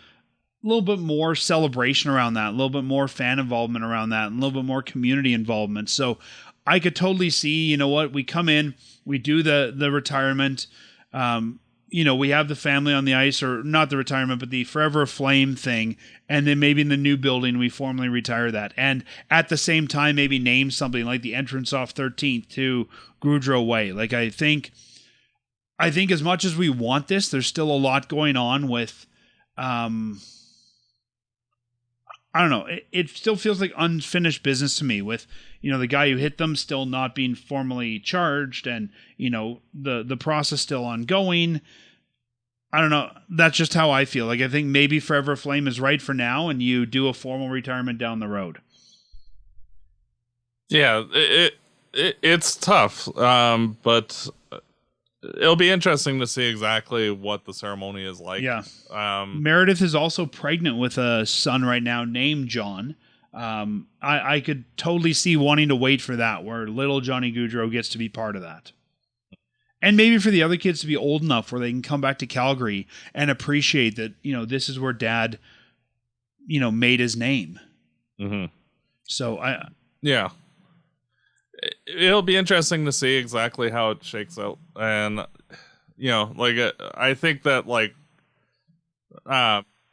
a little bit more celebration around that, a little bit more fan involvement around that, and a little bit more community involvement. So I could totally see, we come in, we do the retirement, we have the family on the ice, or not the retirement, but the Forever Flame thing. And then maybe in the new building, we formally retire that. And at the same time, maybe name something like the entrance off 13th to Gaudreau Way. Like, I think as much as we want this, there's still a lot going on with, I don't know. It still feels like unfinished business to me with, the guy who hit them still not being formally charged, and, the process still ongoing. I don't know. That's just how I feel. Like, I think maybe Forever Flame is right for now, and you do a formal retirement down the road. Yeah, it's tough, but it'll be interesting to see exactly what the ceremony is like. Yeah. Meredith is also pregnant with a son right now named John. I could totally see wanting to wait for that, where little Johnny Gaudreau gets to be part of that. And maybe for the other kids to be old enough where they can come back to Calgary and appreciate that, this is where Dad, made his name. Mm-hmm. So yeah. It'll be interesting to see exactly how it shakes out. And, I think that,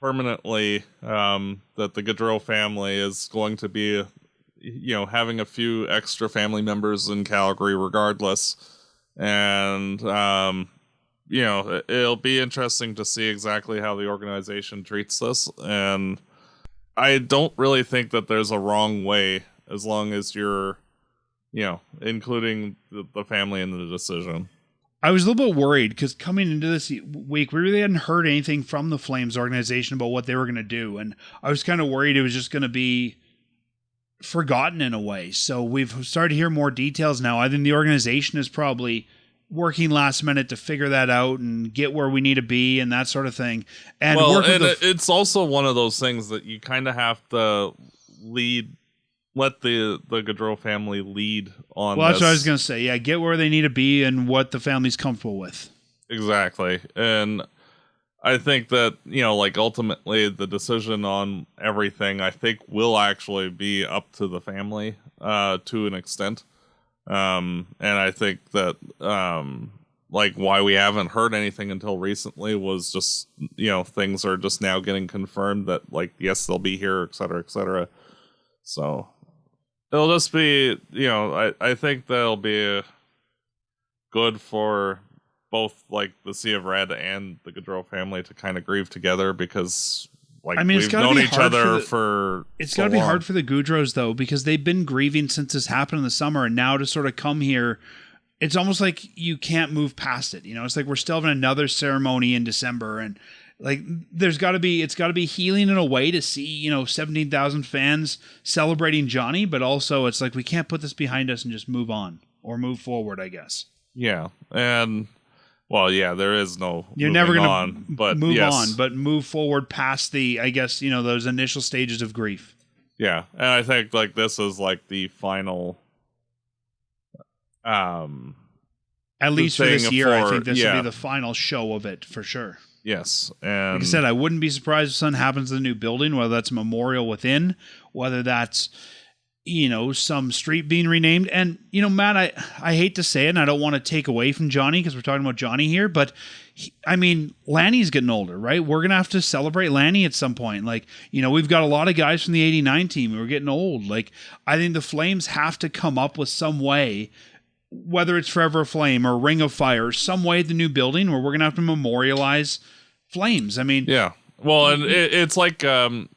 permanently, that the Gaudreau family is going to be, having a few extra family members in Calgary regardless. And, it'll be interesting to see exactly how the organization treats this. And I don't really think that there's a wrong way, as long as you're, including the family in the decision. I was a little bit worried because coming into this week, we really hadn't heard anything from the Flames organization about what they were going to do. And I was kind of worried it was just going to be forgotten in a way. So we've started to hear more details now. I think the organization is probably working last minute to figure that out and get where we need to be and that sort of thing. And it's also one of those things that you kind of have to let the Gaudreau family lead on. Well, that's what I was going to say. Yeah, get where they need to be and what the family's comfortable with. Exactly. And I think that, ultimately the decision on everything, I think, will actually be up to the family to an extent. And I think that, why we haven't heard anything until recently was just, things are just now getting confirmed that, yes, they'll be here, et cetera, et cetera. So it'll just be, I think that'll be good for both, the Sea of Red and the Gaudreau family to kind of grieve together, because like, I mean, we've known each other for it's so got to be long. hard for the Gaudreaus, though, because they've been grieving since this happened in the summer, and now to sort of come here, it's almost like you can't move past it. You know, it's like we're still having another ceremony in December, and like it's got to be healing in a way to see 17,000 fans celebrating Johnny, but also it's like we can't put this behind us and just move on or move forward, I guess. Yeah, and well, yeah, there is no. You're never going to move on, but move forward past the, I guess, those initial stages of grief. Yeah, and I think like this is like the final. At least for this year, I think this will be the final show of it for sure. Yes, and like I said, I wouldn't be surprised if something happens to the new building, whether that's a memorial within, whether that's some street being renamed. And Matt, I hate to say it, and I don't want to take away from Johnny because we're talking about Johnny here, but Lanny's getting older, right? We're gonna have to celebrate Lanny at some point. Like we've got a lot of guys from the '89 team who are getting old. Like I think the Flames have to come up with some way, whether it's Forever Flame or Ring of Fire, some way at the new building where we're going to have to memorialize Flames. I mean... Yeah. Well, and it's like, to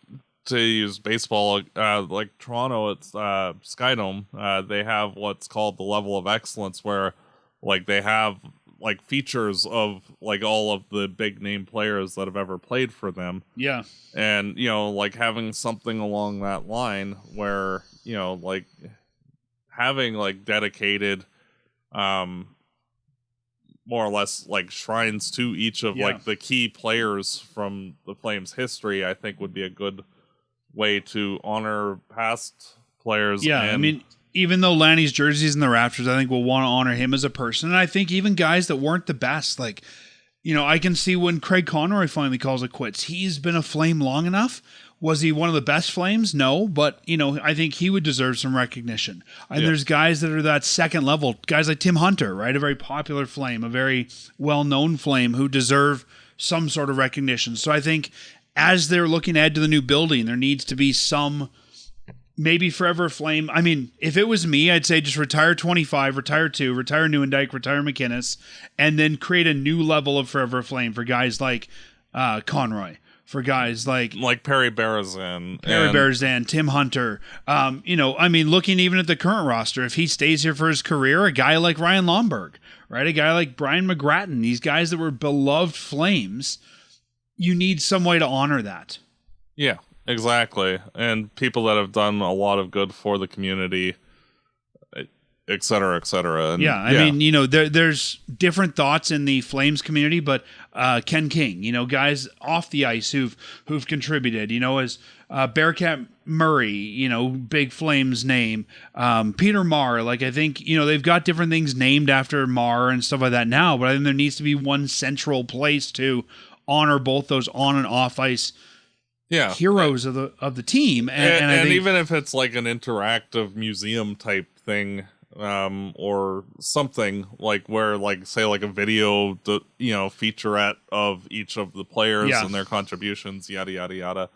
use baseball, like Toronto, it's Skydome, they have what's called the level of excellence where, like, they have, like, features of, like, all of the big name players that have ever played for them. Yeah. And, like, having something along that line where, like, having, like, dedicated... more or less like shrines to each of like the key players from the Flames history, I think would be a good way to honor past players. Yeah, I mean, even though Lanny's jersey's in the rafters, I think we'll want to honor him as a person. And I think even guys that weren't the best, like, I can see when Craig Conroy finally calls it quits. He's been a Flame long enough. Was he one of the best Flames? No, but, I think he would deserve some recognition. And there's guys that are that second level, guys like Tim Hunter, right? A very popular Flame, a very well-known Flame who deserve some sort of recognition. So I think as they're looking ahead to the new building, there needs to be some, maybe Forever Flame. I mean, if it was me, I'd say just retire 25, retire 2, retire Nieuwendyk, retire McInnes, and then create a new level of Forever Flame for guys like Conroy. For guys like Perry Berezan, Tim Hunter, looking even at the current roster, if he stays here for his career, a guy like Ryan Lomberg, right? A guy like Brian McGrattan, these guys that were beloved Flames, you need some way to honor that. Yeah, exactly. And people that have done a lot of good for the community, et cetera, et cetera. And I mean, there's different thoughts in the Flames community, but Ken King, guys off the ice who've contributed, as Bearcat Murray, big Flames name, Peter Marr, like I think, they've got different things named after Marr and stuff like that now, but I think there needs to be one central place to honor both those on and off ice heroes of the team. And I think, even if it's like an interactive museum type thing, or something like where, like, say, like a video, featurette of each of the players and their contributions, yada, yada, yada.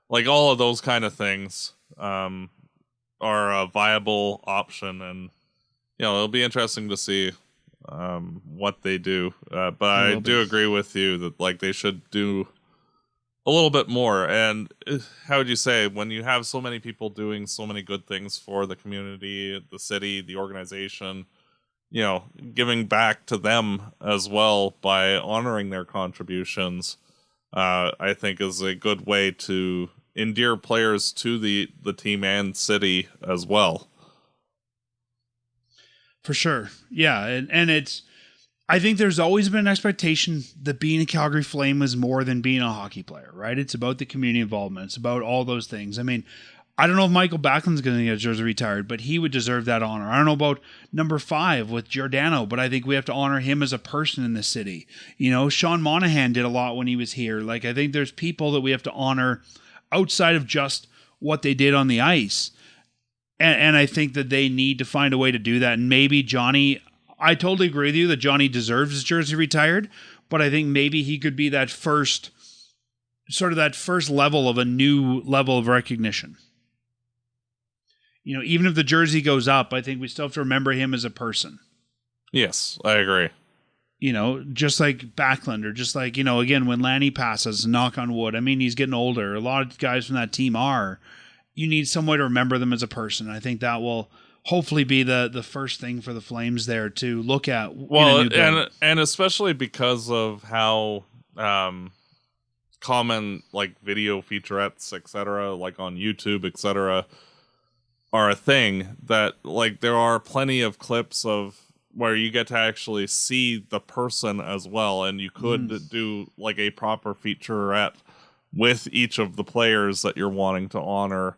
Like, all of those kind of things, are a viable option. And, it'll be interesting to see, what they do. But I do agree with you that, like, they should do a little bit more. And how would you say, when you have so many people doing so many good things for the community, the city, the organization, giving back to them as well by honoring their contributions, I think is a good way to endear players to the team and city as well. For sure. Yeah. And it's, I think there's always been an expectation that being a Calgary Flame is more than being a hockey player, right? It's about the community involvement. It's about all those things. I mean, I don't know if Michael Backlund's going to get a jersey retired, but he would deserve that honor. I don't know about number 5 with Giordano, but I think we have to honor him as a person in the city. Sean Monahan did a lot when he was here. Like, I think there's people that we have to honor outside of just what they did on the ice. And I think that they need to find a way to do that. And maybe Johnny... I totally agree with you that Johnny deserves his jersey retired, but I think maybe he could be that first level of a new level of recognition. Even if the jersey goes up, I think we still have to remember him as a person. Yes, I agree. just like Backlund, or just like, again, when Lanny passes, knock on wood. I mean, he's getting older. A lot of guys from that team are. You need some way to remember them as a person. I think that will hopefully be the first thing for the Flames there to look at. Well, and especially because of how common like video featurettes, etc., like on YouTube, etc., are a thing, that like there are plenty of clips of where you get to actually see the person as well, and you could do like a proper featurette with each of the players that you're wanting to honor,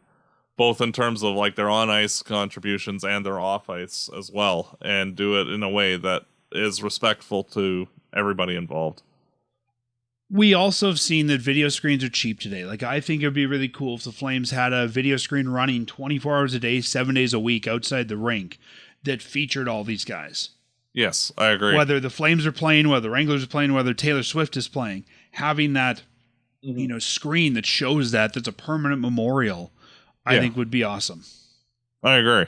both in terms of like their on-ice contributions and their off-ice as well, and do it in a way that is respectful to everybody involved. We also have seen that video screens are cheap today. Like, I think it would be really cool if the Flames had a video screen running 24 hours a day, 7 days a week outside the rink that featured all these guys. Yes, I agree. Whether the Flames are playing, whether the Wranglers are playing, whether Taylor Swift is playing, having that screen that shows that's a permanent memorial, I think would be awesome. I agree.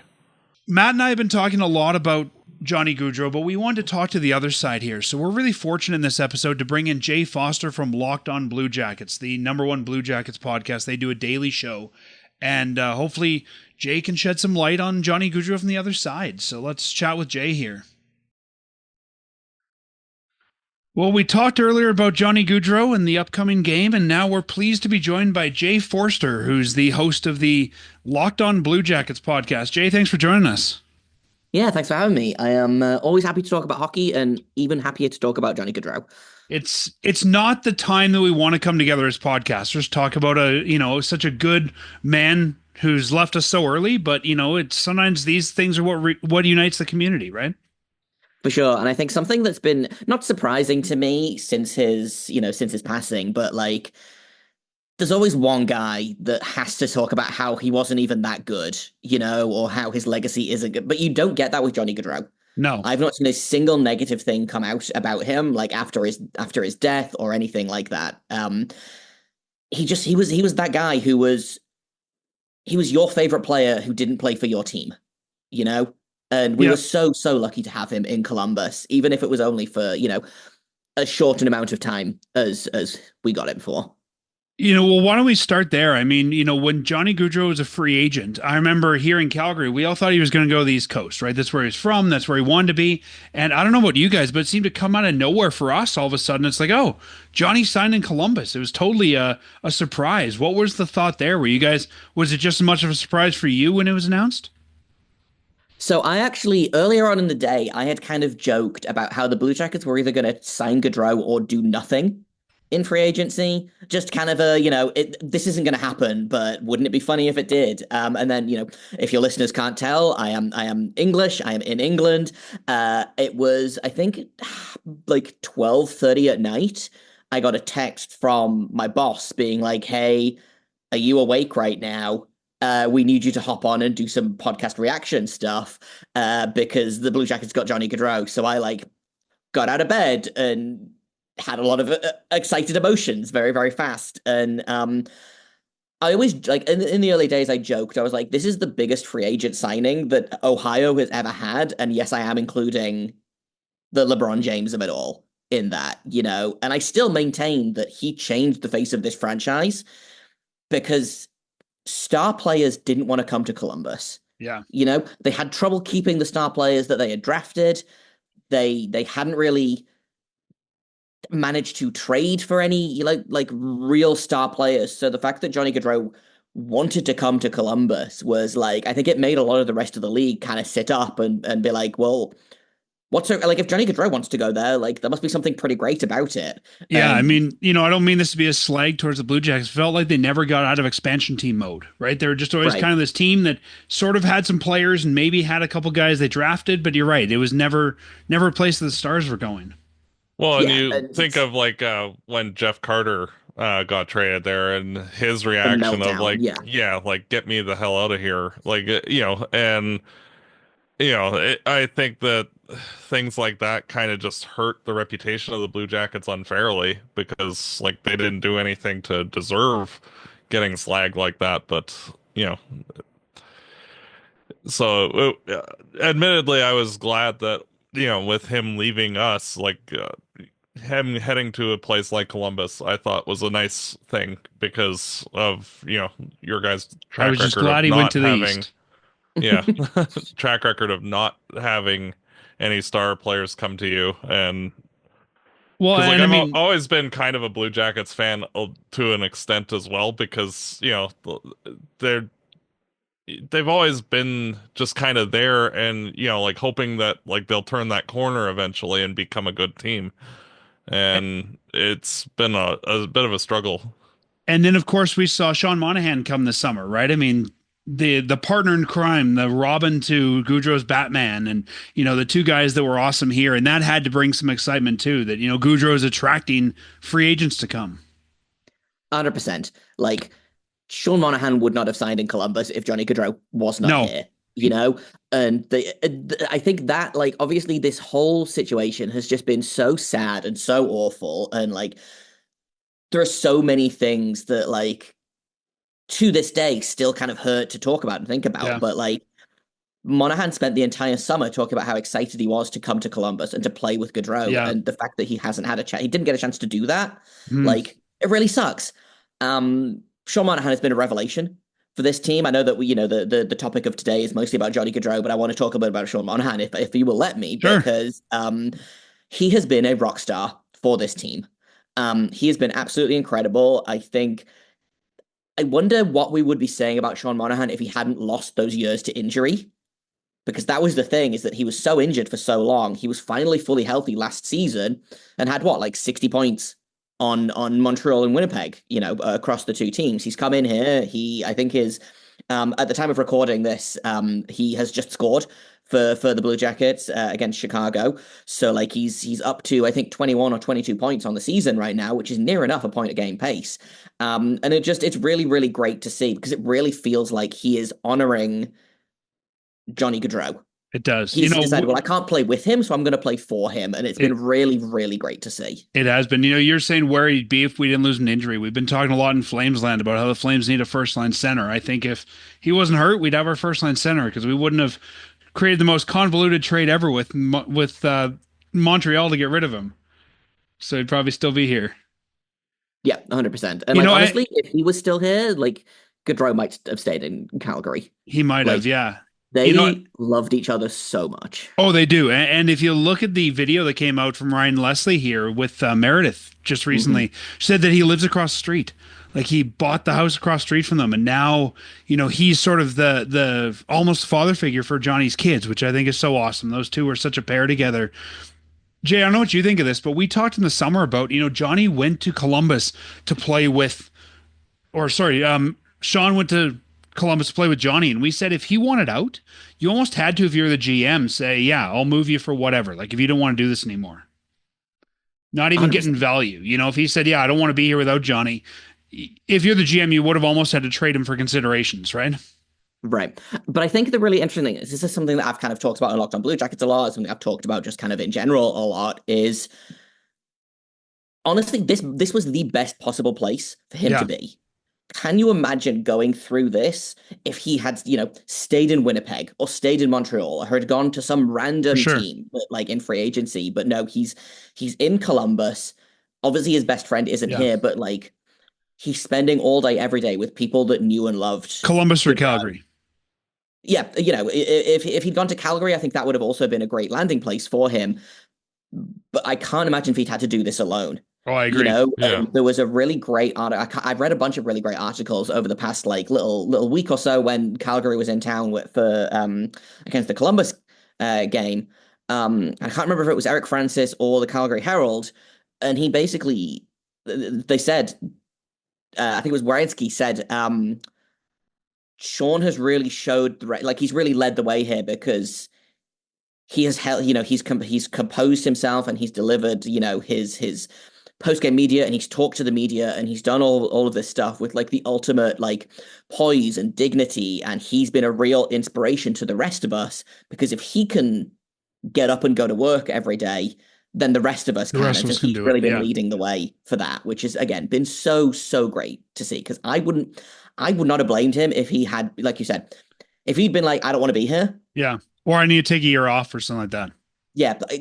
Matt and I have been talking a lot about Johnny Gaudreau, but we wanted to talk to the other side here. So we're really fortunate in this episode to bring in Jay Forster from Locked On Blue Jackets, the #1 Blue Jackets podcast. They do a daily show, and hopefully Jay can shed some light on Johnny Gaudreau from the other side. So let's chat with Jay here. Well, we talked earlier about Johnny Gaudreau and the upcoming game, and now we're pleased to be joined by Jay Forster, who's the host of the Locked On Blue Jackets podcast. Jay, thanks for joining us. Yeah, thanks for having me. I am always happy to talk about hockey, and even happier to talk about Johnny Gaudreau. It's not the time that we want to come together as podcasters, talk about such a good man who's left us so early, but it's sometimes these things are what unites the community, right? For sure. And I think something that's been not surprising to me since his passing, but like, there's always one guy that has to talk about how he wasn't even that good, or how his legacy isn't good. But you don't get that with Johnny Gaudreau. No. I've not seen a single negative thing come out about him, like after his death or anything like that. He was that guy he was your favorite player who didn't play for your team, And we were so lucky to have him in Columbus, even if it was only for, a shortened amount of time as we got him for. Well, why don't we start there? I mean, when Johnny Gaudreau was a free agent, I remember here in Calgary, we all thought he was going to go to the East Coast, right? That's where he's from. That's where he wanted to be. And I don't know about you guys, but it seemed to come out of nowhere for us. All of a sudden, it's like, oh, Johnny signed in Columbus. It was totally a surprise. What was the thought there? Was it just as much of a surprise for you when it was announced? So I actually, earlier on in the day, I had kind of joked about how the Blue Jackets were either going to sign Gaudreau or do nothing in free agency. Just kind of this isn't going to happen, but wouldn't it be funny if it did? And then, if your listeners can't tell, I am English. I am in England. It was, I think, like 12:30 at night. I got a text from my boss being like, "Hey, are you awake right now? We need you to hop on and do some podcast reaction stuff because the Blue Jackets got Johnny Gaudreau." So I got out of bed and had a lot of excited emotions very, very fast. And I always in the early days, I joked, I was like, this is the biggest free agent signing that Ohio has ever had. And yes, I am including the LeBron James of it all in that, and I still maintain that he changed the face of this franchise because star players didn't want to come to Columbus. Yeah. They had trouble keeping the star players that they had drafted. They hadn't really managed to trade for any like real star players. So the fact that Johnny Gaudreau wanted to come to Columbus was like, I think it made a lot of the rest of the league kind of sit up and be like, well, if Johnny Gaudreau wants to go there, like there must be something pretty great about it. Yeah, I mean, I don't mean this to be a slag towards the Blue Jackets. It felt like they never got out of expansion team mode, right? They were just always kind of this team that sort of had some players and maybe had a couple guys they drafted, but you're right, it was never a place that the stars were going. Well, and think of when Jeff Carter got traded there and his reaction of like, get me the hell out of here. I think that things like that kind of just hurt the reputation of the Blue Jackets unfairly because they didn't do anything to deserve getting slagged like that. But, so admittedly, I was glad that with him leaving us, like him heading to a place like Columbus, I thought was a nice thing because of, your guys' I track was just record of glad he went not to the having, East. yeah, track record of not having any star players come to you. And Well, because, like, and I I've mean, always been kind of a Blue Jackets fan to an extent as well, because, they're they've always been just kind of there, and like hoping that like they'll turn that corner eventually and become a good team. And it's been a bit of a struggle. and then of course we saw Sean Monahan come this summer, right? I mean, the partner in crime, the Robin to Gaudreau's Batman, and the two guys that were awesome here, and that had to bring some excitement too. That Gaudreau is attracting free agents to come. 100%. Like, Sean Monahan would not have signed in Columbus if Johnny Gaudreau was not No, here, And I think that, like, obviously this whole situation has just been so sad and so awful. And, like, there are so many things that, like, to this day still kind of hurt to talk about and think about. yeah, But, like, Monahan spent the entire summer talking about how excited he was to come to Columbus and to play with Gaudreau. yeah. And the fact that he hasn't had a chance, he didn't get a chance to do that. Hmm. Like, it really sucks. Sean Monahan has been a revelation for this team. I know that the topic of today is mostly about Johnny Gaudreau, but I want to talk a bit about Sean Monahan if you will let me, Sure. because he has been a rock star for this team. He has been absolutely incredible. I wonder what we would be saying about Sean Monahan if he hadn't lost those years to injury. Because that was the thing, is that he was so injured for so long. He was finally fully healthy last season and had like 60 points on Montreal and Winnipeg, across the two teams. He's come in here. I think is at the time of recording this, he has just scored for the Blue Jackets against Chicago. So like he's up to, I think, 21 or 22 points on the season right now, which is near enough a point a game pace. And it's really, really great to see, because it really feels like he is honoring Johnny Gaudreau. It does. He's decided, well, I can't play with him, so I'm going to play for him. And it's been really, really great to see. It has been. You're saying where he'd be if we didn't lose an injury. We've been talking a lot in Flames land about how the Flames need a first line center. I think if he wasn't hurt, we'd have our first line center, because we wouldn't have created the most convoluted trade ever with Montreal to get rid of him. So he'd probably still be here. Yeah, 100%. And honestly, if he was still here, like, Gaudreau might have stayed in Calgary. He might have, yeah. They loved each other so much. Oh, they do. And if you look at the video that came out from Ryan Leslie here with Meredith just recently, said that he lives across the street. Like, he bought the house across the street from them. And now, he's sort of the almost father figure for Johnny's kids, which I think is so awesome. Those two are such a pair together. Jay, I don't know what you think of this, but we talked in the summer about, Johnny went to Columbus to play with, Sean went to Columbus to play with Johnny, and we said if he wanted out, you almost had to, if you're the GM, say, yeah, I'll move you for whatever. Like, if you don't want to do this anymore. Not even 100%. Getting value. If he said, yeah, I don't want to be here without Johnny, if you're the GM, you would have almost had to trade him for considerations, right? Right. But I think the really interesting thing is, this is something that I've kind of talked about in Locked On Blue Jackets a lot, it's something I've talked about just kind of in general a lot, is honestly, this was the best possible place for him to be. Can you imagine going through this if he had, stayed in Winnipeg or stayed in Montreal or had gone to some random team, like in free agency? But no, he's in Columbus. Obviously, his best friend isn't here, but like, he's spending all day, every day with people that knew and loved Columbus or Calgary. Yeah, if he'd gone to Calgary, I think that would have also been a great landing place for him. But I can't imagine if he'd had to do this alone. Oh, I agree. There was a really great article. I've read a bunch of really great articles over the past like little week or so when Calgary was in town for against the Columbus game. I can't remember if it was Eric Francis or the Calgary Herald, and he basically, they said, I think it was Wierenski said, Sean has really showed he's really led the way here, because he has held, he's composed himself and he's delivered, his post-game media, and he's talked to the media, and he's done all of this stuff with like the ultimate like poise and dignity, and he's been a real inspiration to the rest of us, because if he can get up and go to work every day, then the rest of us can. He's really been leading the way for that, which has again been so great to see, because I would not have blamed him if he had, like you said, if he'd been like, I don't want to be here. Yeah. Or I need to take a year off or something like that. Yeah, but,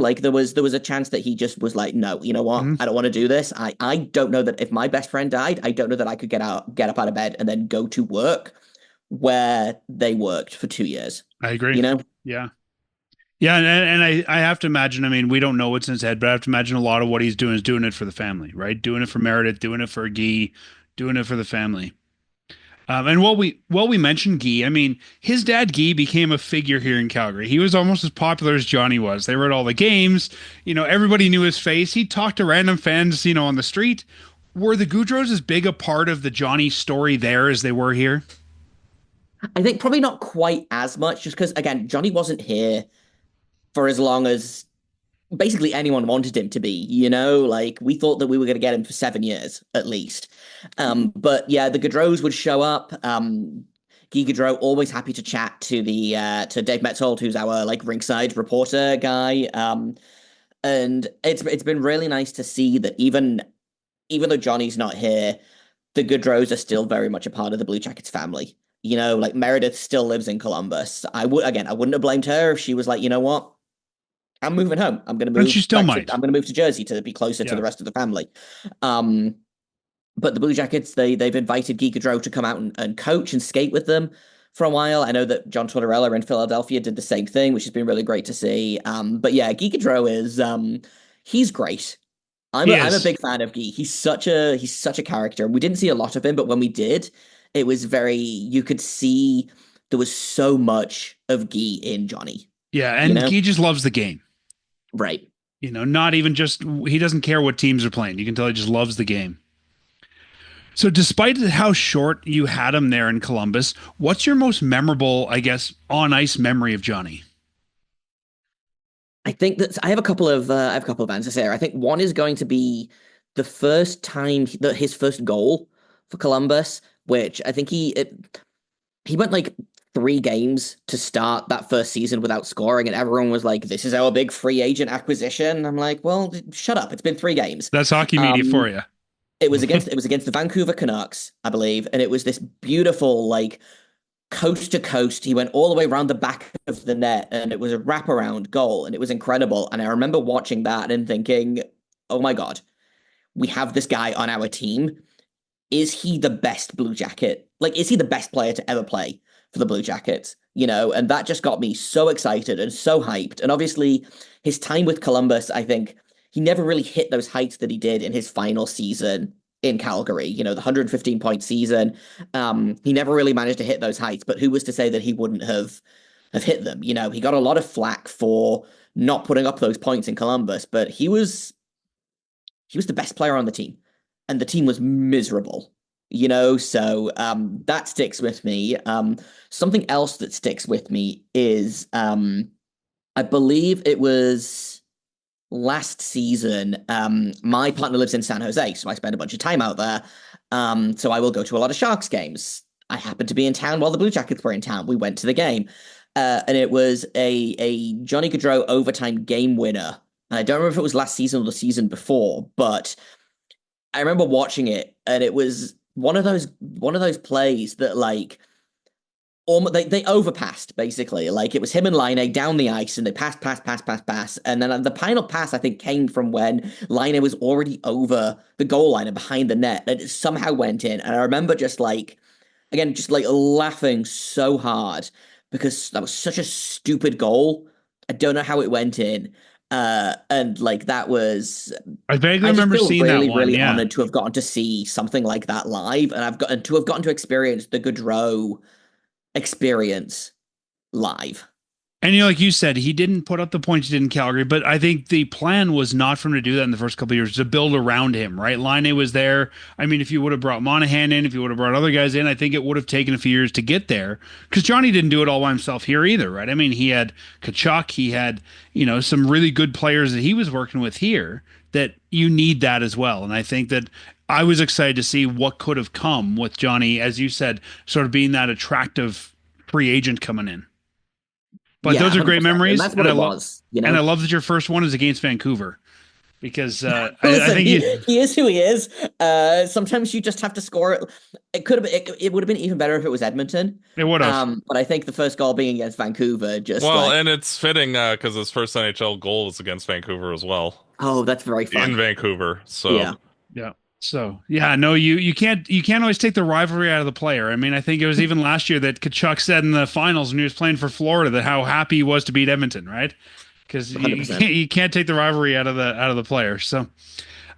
like there was a chance that he just was like, no, you know what? Mhm. I don't want to do this. I don't know that if my best friend died, I don't know that I could get up out of bed and then go to work where they worked for 2 years. I agree. You know? Yeah. Yeah, and I have to imagine, I mean, we don't know what's in his head, but I have to imagine a lot of what he's doing is doing it for the family, right? Doing it for Meredith, doing it for Guy, doing it for the family. And while we mentioned Guy, I mean, his dad Guy became a figure here in Calgary. He was almost as popular as Johnny was. They were at all the games. Everybody knew his face. He talked to random fans, on the street. Were the Gaudreaus as big a part of the Johnny story there as they were here? I think probably not quite as much, just because again, Johnny wasn't here for as long as basically anyone wanted him to be, like we thought that we were going to get him for 7 years at least. But yeah, the Gaudreaus would show up. Guy Gaudreau always happy to chat to to Dave Metzold, who's our like ringside reporter guy. And it's been really nice to see that even though Johnny's not here, the Gaudreaus are still very much a part of the Blue Jackets family. Like Meredith still lives in Columbus. I wouldn't have blamed her if she was like, you know what? I'm moving home. I'm going to And move. she still might. I'm going to move to Jersey to be closer to the rest of the family. But the Blue Jackets, they've invited Guy Gaudreau to come out and coach and skate with them for a while. I know that John Tortorella in Philadelphia did the same thing, which has been really great to see. But yeah, Guy Gaudreau is he's great. I'm a big fan of Guy. He's such a character. We didn't see a lot of him, but when we did, it was you could see there was so much of Guy in Johnny. Yeah, and Guy just loves the game. Right. Not even just, he doesn't care what teams are playing. You can tell he just loves the game. So despite how short you had him there in Columbus, what's your most memorable, I guess, on ice memory of Johnny? I think that I have a couple of answers here. I think one is going to be the first time his first goal for Columbus, which I think he went like 3 games to start that first season without scoring, and everyone was like, "This is our big free agent acquisition." I'm like, "Well, shut up! It's been 3 games." That's hockey media for you. It was against the Vancouver Canucks, I believe, and it was this beautiful like coast to coast. He went all the way around the back of the net, and it was a wraparound goal, and it was incredible. And I remember watching that and thinking, "Oh my God, we have this guy on our team. Is he the best Blue Jacket? Like, is he the best player to ever play for the Blue Jackets?" And that just got me so excited and so hyped. And obviously, his time with Columbus, I think he never really hit those heights that he did in his final season in Calgary. The 115-point season. He never really managed to hit those heights. But who was to say that he wouldn't have hit them? He got a lot of flack for not putting up those points in Columbus, but he was the best player on the team, and the team was miserable. So that sticks with me. Something else that sticks with me is I believe it was last season. My partner lives in San Jose, so I spend a bunch of time out there. So I will go to a lot of Sharks games. I happened to be in town while the Blue Jackets were in town. We went to the game, and it was a Johnny Gaudreau overtime game winner. And I don't remember if it was last season or the season before, but I remember watching it, and it was one of those plays that like they overpassed basically. Like it was him and Laine down the ice, and they pass, and then the final pass I think came from when Laine was already over the goal line and behind the net, and it somehow went in. And I remember just like laughing so hard because that was such a stupid goal. I don't know how it went in. And like that was, I vaguely remember seeing really, that one. really Yeah. honored to have gotten to see something like that live, and I've gotten to experience the Gaudreau experience live. And like you said, he didn't put up the points he did in Calgary, but I think the plan was not for him to do that in the first couple of years, to build around him, right? Laine was there. I mean, if you would have brought Monahan in, if you would have brought other guys in, I think it would have taken a few years to get there, because Johnny didn't do it all by himself here either, right? I mean, he had Kachuk, he had, some really good players that he was working with here, that you need that as well. And I think that I was excited to see what could have come with Johnny, as you said, sort of being that attractive free agent coming in. But yeah, those are great memories. And that's what it was. And I love that your first one is against Vancouver, because I Listen, think he is who he is. Sometimes you just have to score it. It could have it would have been even better if it was Edmonton. it would have. But I think the first goal being against Vancouver, just Well, like, and it's fitting because his first NHL goal was against Vancouver as well, oh, that's very in fun. Vancouver. So Yeah. Yeah. So yeah, no, you can't always take the rivalry out of the player. I mean, I think it was even last year that Kachuk said in the finals when he was playing for Florida that how happy he was to beat Edmonton, right? Because you can't take the rivalry out of the player. So,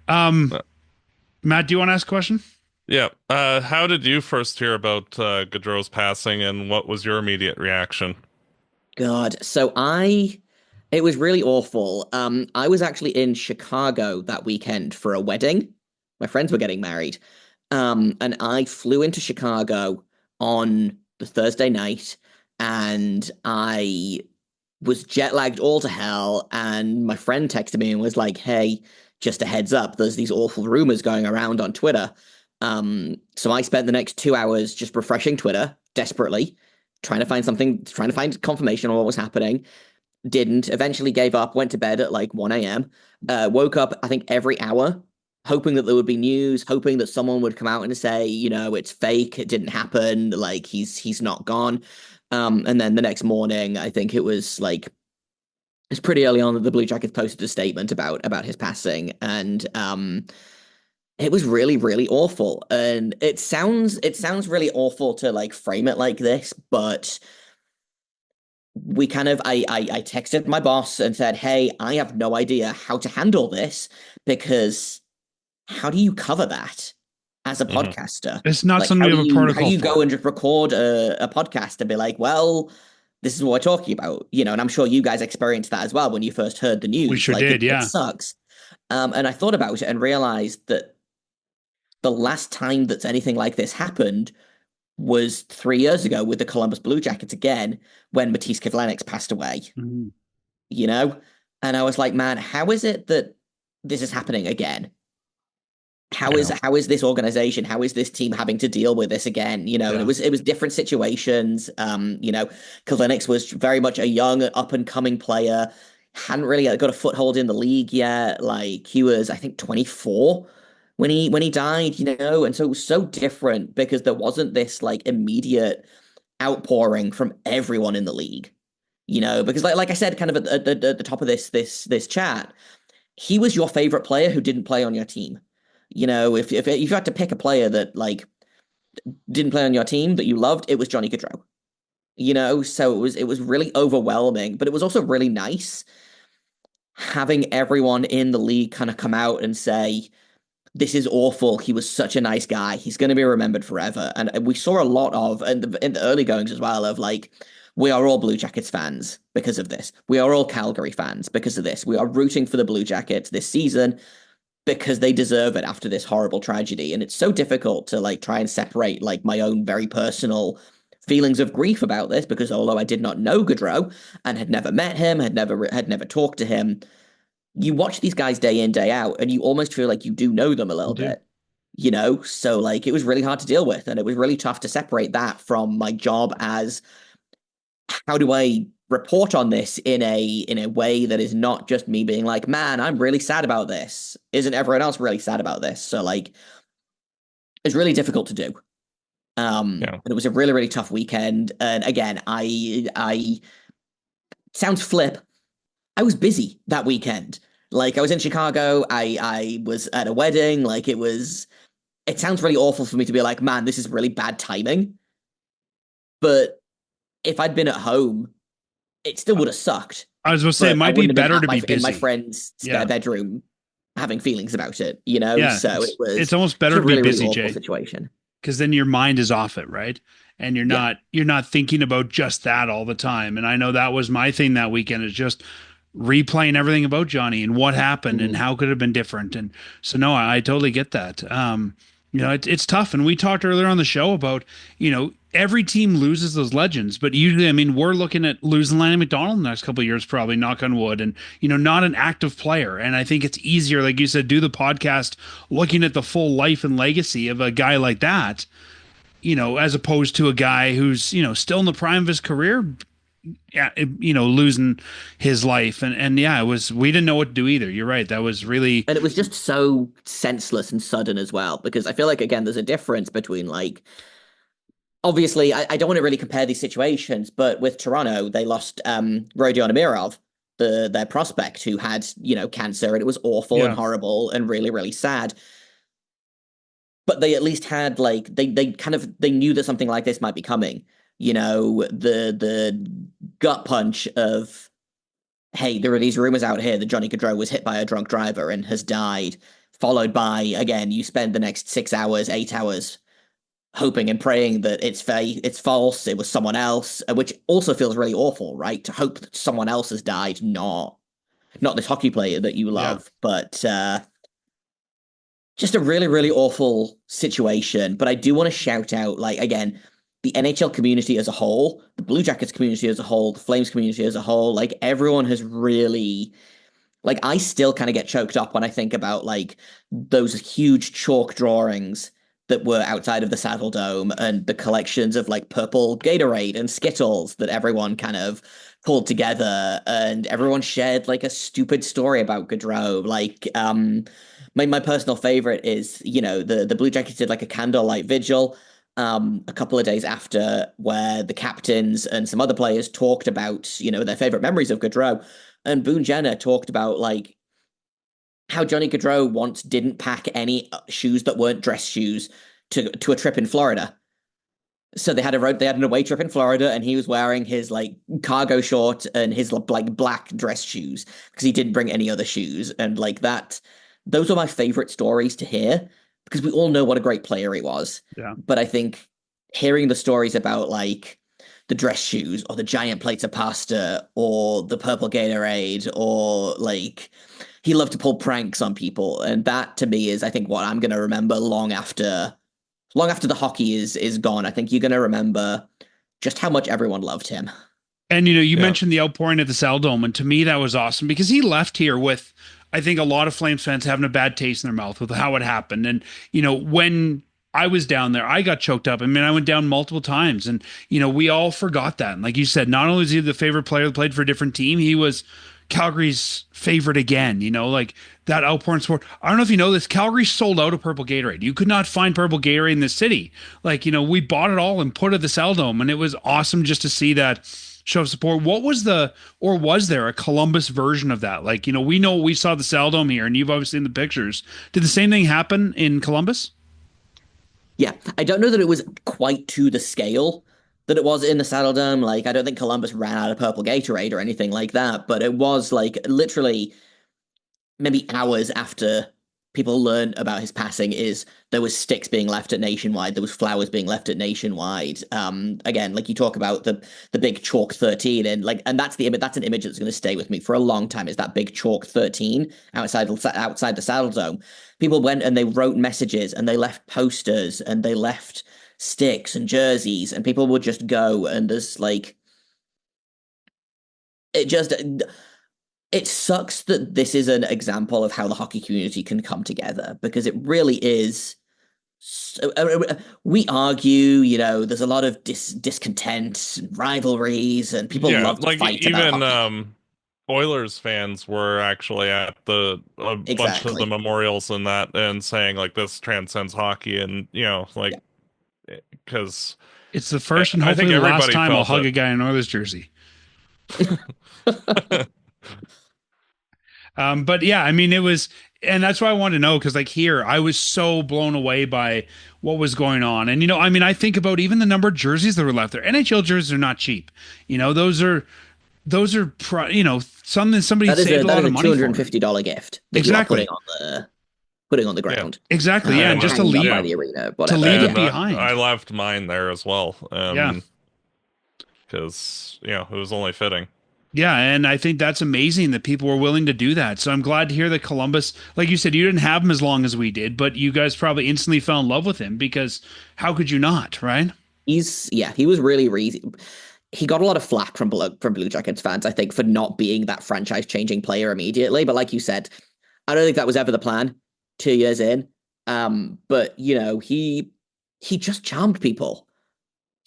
Matt, do you want to ask a question? yeah. How did you first hear about Gaudreau's passing, and what was your immediate reaction? God. It was really awful. I was actually in Chicago that weekend for a wedding. My friends were getting married. And I flew into Chicago on the Thursday night, and I was jet lagged all to hell. And my friend texted me and was like, "Hey, just a heads up, there's these awful rumors going around on Twitter." So I spent the next 2 hours just refreshing Twitter desperately, trying to find confirmation on what was happening. Didn't, eventually gave up, went to bed at like 1 a.m. Woke up, I think, every hour, hoping that there would be news, hoping that someone would come out and say, it's fake, it didn't happen, like he's not gone. And then the next morning, I think it's pretty early on that the Blue Jackets posted a statement about his passing, and it was really, really awful. And it sounds really awful to like frame it like this, but I texted my boss and said, "Hey, I have no idea how to handle this, because how do you cover that as a podcaster? It's not Like, something we have a protocol how do you for. go and just record a podcast and be like, well, this is what we're talking about, and I'm sure you guys experienced that as well when you first heard the news. We sure like, did, yeah. It sucks. And I thought about it and realized that the last time that anything like this happened was 3 years ago with the Columbus Blue Jackets again, when Matisse Kivlenieks passed away, Mhm. And I was like, man, how is it that this is happening again? How is this organization, how is this team having to deal with this again? And it was different situations. Kivlenieks was very much a young up and coming player, hadn't really got a foothold in the league yet. Like, he was, I think, 24 when he died, and so it was so different because there wasn't this like immediate outpouring from everyone in the league, because like I said, kind of at the top of this chat, he was your favorite player who didn't play on your team. If you had to pick a player that like didn't play on your team that you loved, it was Johnny Gaudreau. So it was really overwhelming, but it was also really nice having everyone in the league kind of come out and say, "This is awful. He was such a nice guy. He's going to be remembered forever." And we saw a lot of, in the early goings as well, of like, we are all Blue Jackets fans because of this. We are all Calgary fans because of this. We are rooting for the Blue Jackets this season because they deserve it after this horrible tragedy. And it's so difficult to like try and separate like my own very personal feelings of grief about this, because although I did not know Gaudreau and had never met him, had never talked to him, you watch these guys day in, day out, and you almost feel like you do know them a little bit, So like, it was really hard to deal with, and it was really tough to separate that from my job as, how do I report on this in a way that is not just me being like, man, I'm really sad about this. Isn't everyone else really sad about this? So like, it's really difficult to do. And it was a really, really tough weekend. And again, I sounds flip. I was busy that weekend. Like, I was in Chicago. I was at a wedding. Like, it sounds really awful for me to be like, man, this is really bad timing. But if I'd been at home, it still would have sucked. I was going to say, it might be better to be busy in my friend's spare bedroom, having feelings about it. Yeah, so it's almost better to be busy, really Jay. Situation. Because then your mind is off it, right? And you're not thinking about just that all the time. And I know that was my thing that weekend, is just replaying everything about Johnny and what happened and how could it have been different. And so, no, I totally get that. It's tough. And we talked earlier on the show about, every team loses those legends, but usually, I mean, we're looking at losing Lanny McDonald in the next couple of years, probably, knock on wood, and, not an active player. And I think it's easier, like you said, do the podcast looking at the full life and legacy of a guy like that, as opposed to a guy who's, still in the prime of his career, yeah, losing his life. And yeah, we didn't know what to do either. You're right. That was really, And it was just so senseless and sudden as well, because I feel like, again, there's a difference between like, obviously, I don't want to really compare these situations, but with Toronto, they lost Rodion Amirov, their prospect, who had, cancer, and it was awful and yeah, horrible and really, really sad. But they at least had like they knew that something like this might be coming. The gut punch of, hey, there are these rumors out here that Johnny Gaudreau was hit by a drunk driver and has died, followed by, again, you spend the next 6 hours, 8 hours hoping and praying that it's false, it was someone else, which also feels really awful, right? To hope that someone else has died, not this hockey player that you love, but just a really, really awful situation. But I do want to shout out, like, again, the NHL community as a whole, the Blue Jackets community as a whole, the Flames community as a whole, like, everyone has really, like, I still kind of get choked up when I think about, like, those huge chalk drawings that were outside of the Saddle Dome and the collections of, like, purple Gatorade and Skittles that everyone kind of pulled together, and everyone shared, like, a stupid story about Gaudreau. Like, my personal favorite is, the Blue Jackets did, like, a candlelight vigil a couple of days after, where the captains and some other players talked about, their favorite memories of Gaudreau. And Boone Jenner talked about, like, how Johnny Gaudreau once didn't pack any shoes that weren't dress shoes to a trip in Florida. So they had an away trip in Florida, and he was wearing his, like, cargo short and his, like, black dress shoes because he didn't bring any other shoes. And, like, that, those are my favorite stories to hear, because we all know what a great player he was. yeah. But I think hearing the stories about, like, the dress shoes or the giant plates of pasta or the purple Gatorade, or, like, he loved to pull pranks on people. And that, to me, is, I think, what I'm going to remember long after the hockey is gone. I think you're going to remember just how much everyone loved him. And you mentioned the outpouring at the Saddle Dome, and to me that was awesome, because he left here with, I think, a lot of Flames fans having a bad taste in their mouth with how it happened. And when I was down there, I got choked up. I mean, I went down multiple times, and we all forgot that. And like you said, not only was he the favorite player that played for a different team, he was Calgary's favorite again. Like that outpouring sport. I don't know if you know this, Calgary sold out of purple Gatorade. You could not find purple Gatorade in the city. Like, we bought it all and put it at the Saddle Dome, and it was awesome just to see that show of support. What was was there a Columbus version of that? Like, we saw the Saddle Dome here, and you've obviously seen the pictures. Did the same thing happen in Columbus? Yeah, I don't know that it was quite to the scale that it was in the Saddle Dome. Like, I don't think Columbus ran out of purple Gatorade or anything like that, but it was, like, literally maybe hours after people learned about his passing, there was sticks being left at Nationwide, there was flowers being left at Nationwide. Again, like, you talk about the big chalk 13, and that's an image that's going to stay with me for a long time, is that big chalk 13 outside the Saddle Dome. People went and they wrote messages, and they left posters, and they left sticks and jerseys, and people would just go, and there's, like, it sucks that this is an example of how the hockey community can come together, because it really is. We argue, there's a lot of discontent and rivalries, and people love to fight about hockey. Oilers fans were actually at a bunch of the memorials and that, and saying, like, this transcends hockey, and because it's the first and hopefully the last time I'll hug a guy in an Oilers jersey. But yeah, I mean, it was, and that's why I wanted to know, because, like, here I was so blown away by what was going on. And I mean, I think about even the number of jerseys that were left there. NHL jerseys are not cheap. Those are somebody saved a lot of money. $250 gift that exactly you're putting on the ground. Yeah. Exactly. Yeah, and just to leave by the arena, to leave it behind. I left mine there as well. Because it was only fitting. Yeah, and I think that's amazing that people were willing to do that. So I'm glad to hear that Columbus, like you said, you didn't have him as long as we did, but you guys probably instantly fell in love with him, because how could you not, right? He was really he got a lot of flack from Blue Jackets fans, I think, for not being that franchise-changing player immediately. But like you said, I don't think that was ever the plan 2 years in. But he just charmed people.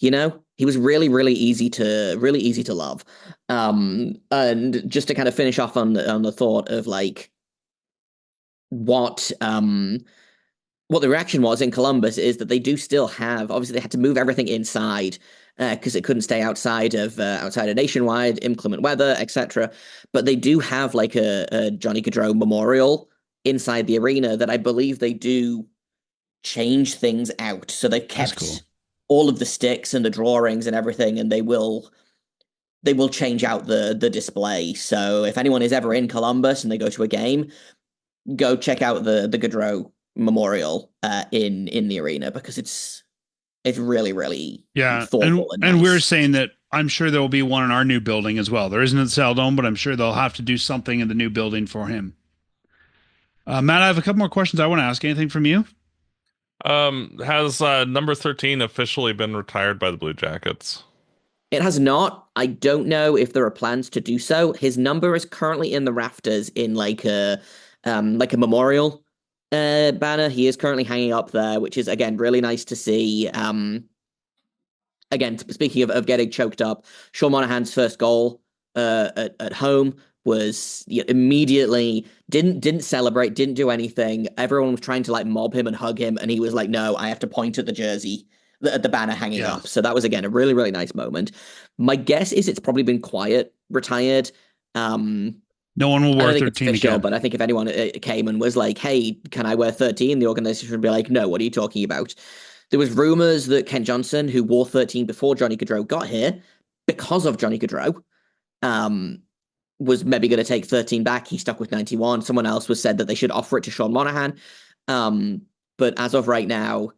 You know, he was really easy to love. And just to kind of finish off on the thought of like what what the reaction was in Columbus is that they do still have, obviously they had to move everything inside because it couldn't stay outside of Nationwide, inclement weather, etc. But they do have like a Johnny Gaudreau memorial inside the arena that I believe they do change things out. So they've That's kept cool. all of the sticks and the drawings and everything, and they will change out the display. So if anyone is ever in Columbus and they go to a game, go check out the Gaudreau Memorial in the arena because it's really Yeah, thoughtful and and we're nice. saying that I'm sure there will be one in our new building as well. There isn't at Saddle Dome, but I'm sure they'll have to do something in the new building for him. Matt, I have a couple more questions I want to ask. Anything from you? Has number 13 officially been retired by the Blue Jackets? It has not. I don't know if there are plans to do so. His number is currently in the rafters in like a memorial banner. He is currently hanging up there, which is again really nice to see. Again, speaking of getting choked up, Sean Monahan's first goal at home was immediately didn't celebrate, didn't do anything. Everyone was trying to like mob him and hug him, and he was like, "No, I have to point at the jersey, at the banner hanging Yeah. up." So that was again a really nice moment. My guess is it's probably been quiet, retired. No one will I wear don't think it's 13 official, again. but I think if anyone came and was like, "Hey, can I wear 13?" the organization would be like, "No, what are you talking about?" There was rumors that Ken Johnson, who wore 13 before Johnny Gaudreau got here, because of Johnny Gaudreau, um, was maybe going to take 13 back. He stuck with 91. Someone else was said that they should offer it to Sean Monahan. But as of right now,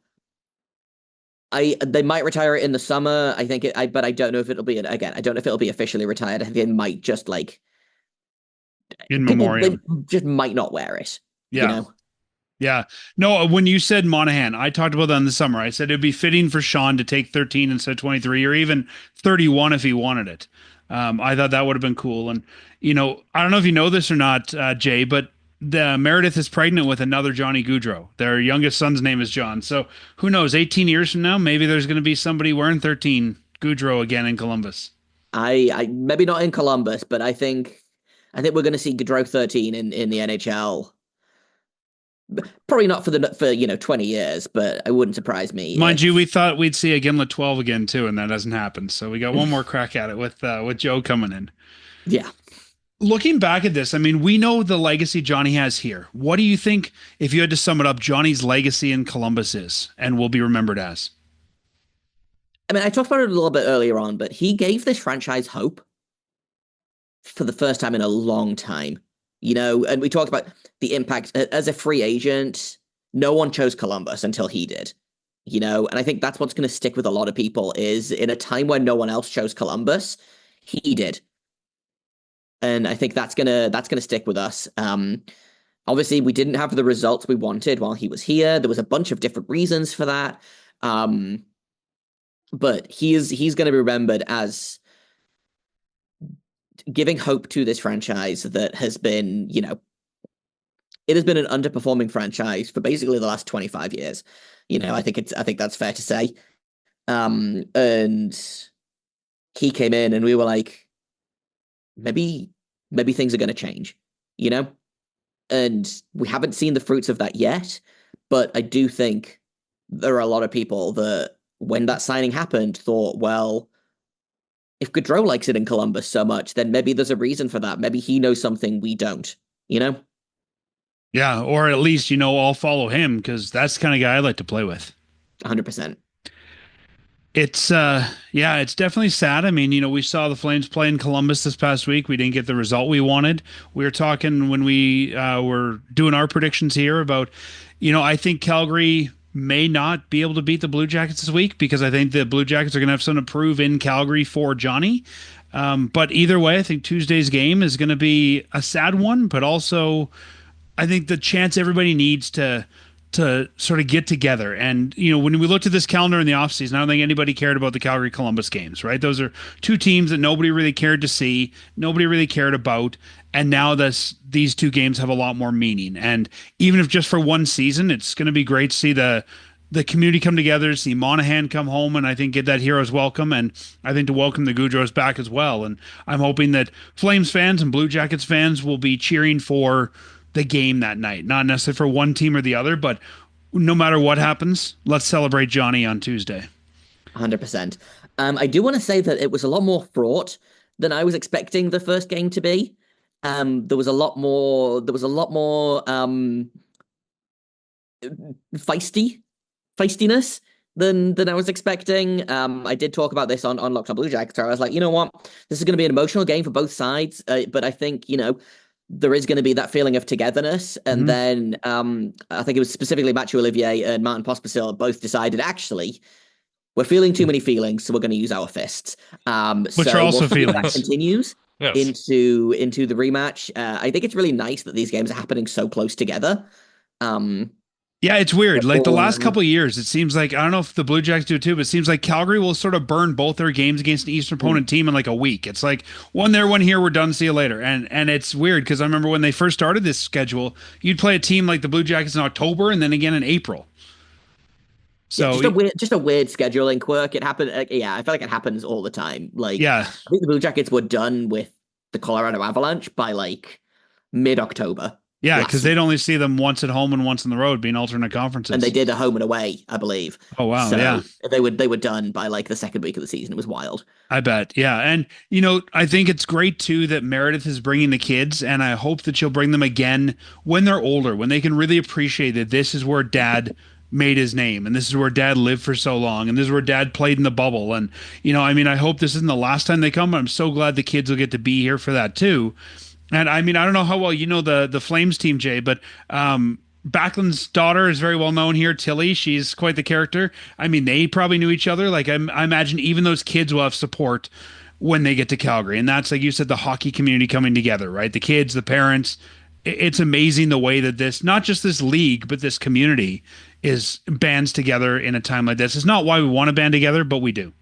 they might retire it in the summer. I think but I don't know if it'll be again. I don't know if it'll be officially retired. I think they might just like In people. They memoriam. just might not wear it. You Yeah. know. Yeah. No, when you said Monahan, I talked about that in the summer. I said it'd be fitting for Sean to take 13 instead of 23 or even 31 if he wanted it. I thought that would have been cool. And, I don't know if you know this or not, Jay, but Meredith is pregnant with another Johnny Gaudreau. Their youngest son's name is John. So who knows, 18 years from now, maybe there's going to be somebody wearing 13 Gaudreau again in Columbus. I maybe not in Columbus, but I think we're going to see Gaudreau 13 in the NHL. Probably not for 20 years, but it wouldn't surprise me Mind you, we if thought we'd see a Gimlet 12 again too, and that hasn't happened. So we got one more crack at it with Joe coming in. yeah. Looking back at this, I mean, we know the legacy Johnny has here. What do you think, if you had to sum it up, Johnny's legacy in Columbus is and will be remembered as? I mean, I talked about it a little bit earlier on, but he gave this franchise hope for the first time in a long time. And we talked about the impact as a free agent. No one chose Columbus until he did. And I think that's what's going to stick with a lot of people is in a time when no one else chose Columbus, he did. And I think that's gonna stick with us. Obviously, we didn't have the results we wanted while he was here. There was a bunch of different reasons for that. But he's going to be remembered as giving hope to this franchise that has been, it has been an underperforming franchise for basically the last 25 years. I think that's fair to say. And he came in and we were like, maybe things are going to change, and we haven't seen the fruits of that yet. But I do think there are a lot of people that when that signing happened thought, well, if Gaudreau likes it in Columbus so much, then maybe there's a reason for that. Maybe he knows something we don't, Yeah, or at least, I'll follow him because that's the kind of guy I like to play with. 100%. It's it's definitely sad. I mean, we saw the Flames play in Columbus this past week. We didn't get the result we wanted. We were talking when we were doing our predictions here about, I think Calgary may not be able to beat the Blue Jackets this week because I think the Blue Jackets are going to have something to prove in Calgary for Johnny. But either way, I think Tuesday's game is going to be a sad one, but also I think the chance everybody needs to sort of get together. And, when we looked at this calendar in the offseason, I don't think anybody cared about the Calgary Columbus games, right? Those are two teams that nobody really cared to see, nobody really cared about. And now these two games have a lot more meaning. And even if just for one season, it's going to be great to see the the community come together, see Monahan come home, and I think get that hero's welcome, and I think to welcome the Gaudreaus back as well. And I'm hoping that Flames fans and Blue Jackets fans will be cheering for the game that night, not necessarily for one team or the other, but no matter what happens, let's celebrate Johnny on Tuesday. 100%. I do want to say that it was a lot more fraught than I was expecting the first game to be. There was a lot more feistiness than I was expecting. I did talk about this on Locked On Blue Jackets. I was like, you know what, this is going to be an emotional game for both sides, but I think there is going to be that feeling of togetherness. And then I think it was specifically Mathieu Olivier and Martin Pospisil both decided, actually, we're feeling too many feelings, so we're going to use our fists. Which are also feelings. That continues Yes. into the rematch. I think it's really nice that these games are happening so close together. Yeah, it's weird. Like the last couple of years, it seems like, I don't know if the Blue Jackets do it too, but it seems like Calgary will sort of burn both their games against an Eastern opponent team in like a week. It's like one there, one here, we're done, see you later. And it's weird because I remember when they first started this schedule, you'd play a team like the Blue Jackets in October and then again in April. So just a weird scheduling quirk. It happened. I feel like it happens all the time. Like, yeah, I think the Blue Jackets were done with the Colorado Avalanche by like mid-October. Yeah, because they'd only see them once at home and once on the road, being alternate conferences. And they did a home and away, I believe. Oh wow, so yeah. They were done by like the second week of the season. It was wild. I bet. Yeah. And, I think it's great too that Meredith is bringing the kids, and I hope that she'll bring them again when they're older, when they can really appreciate that this is where Dad made his name, and this is where Dad lived for so long, and this is where Dad played in the bubble. And, I hope this isn't the last time they come, but I'm so glad the kids will get to be here for that too. And I don't know how well you know the Flames team, Jay, but Backlund's daughter is very well known here, Tilly. She's quite the character. They probably knew each other. Like I imagine even those kids will have support when they get to Calgary. And that's, like you said, the hockey community coming together, right? The kids, the parents. It's amazing the way that this, not just this league, but this community bands together in a time like this. It's not why we want to band together, but we do.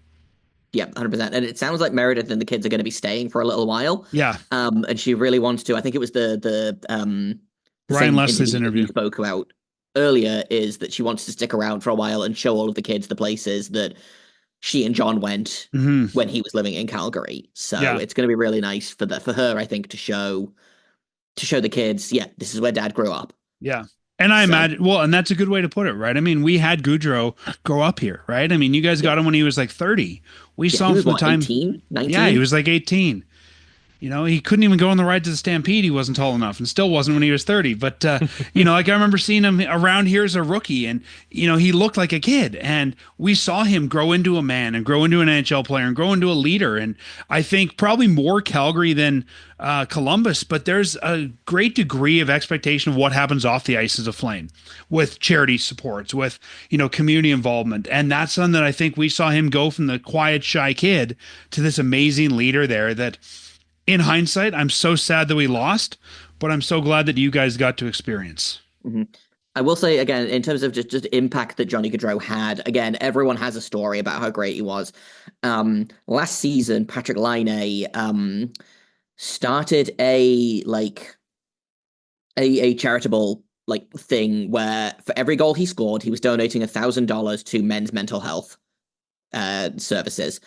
Yeah, 100%. And it sounds like Meredith and the kids are going to be staying for a little while. Yeah. And she really wants to. I think it was the Ryan Leslie's interview you spoke about earlier, is that she wants to stick around for a while and show all of the kids the places that she and John went when he was living in Calgary. So it's going to be really nice for her, I think, to show the kids, this is where Dad grew up. Yeah. And I imagine, and that's a good way to put it, right? We had Gaudreau grow up here, right? You guys got him when he was like 30. We saw him from the time 18, 19? Yeah, he was like 18. He couldn't even go on the ride to the Stampede. He wasn't tall enough, and still wasn't when he was 30. But, like I remember seeing him around here as a rookie, and, he looked like a kid. And we saw him grow into a man and grow into an NHL player and grow into a leader. And I think probably more Calgary than Columbus, but there's a great degree of expectation of what happens off the ice as a Flame, with charity supports, with, community involvement. And that's something that I think we saw him go from the quiet, shy kid to this amazing leader there that, in hindsight, I'm so sad that we lost, but I'm so glad that you guys got to experience. Mm-hmm. I will say, again, in terms of just impact that Johnny Gaudreau had, again, everyone has a story about how great he was. Last season, Patrick Laine started a charitable thing where for every goal he scored, he was donating $1,000 to men's mental health services.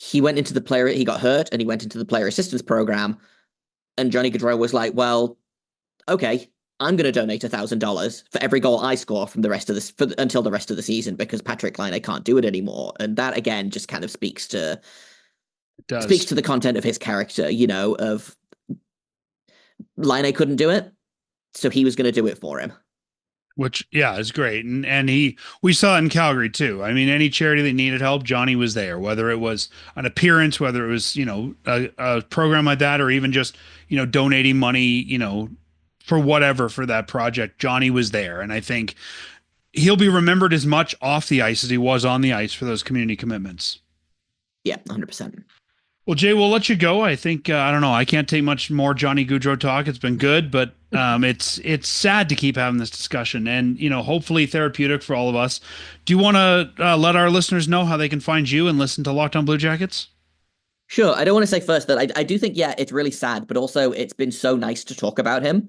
He got hurt and he went into the player assistance program, and Johnny Gaudreau was like, well, okay, I'm going to donate $1,000 for every goal I score from the rest of this until the rest of the season, because Patrick Laine can't do it anymore. And that again just kind of speaks to the content of his character, of Laine couldn't do it, so he was going to do it for him. Which, is great. And we saw it in Calgary too. Any charity that needed help, Johnny was there, whether it was an appearance, whether it was, a program like that, or even just, donating money, for whatever for that project, Johnny was there. And I think he'll be remembered as much off the ice as he was on the ice for those community commitments. Yeah, 100%. Well, Jay, we'll let you go. I think, I don't know, I can't take much more Johnny Gaudreau talk. It's been good, but it's sad to keep having this discussion, and, hopefully therapeutic for all of us. Do you want to let our listeners know how they can find you and listen to Locked On Blue Jackets? Sure. I don't want to say first that I do think, it's really sad, but also it's been so nice to talk about him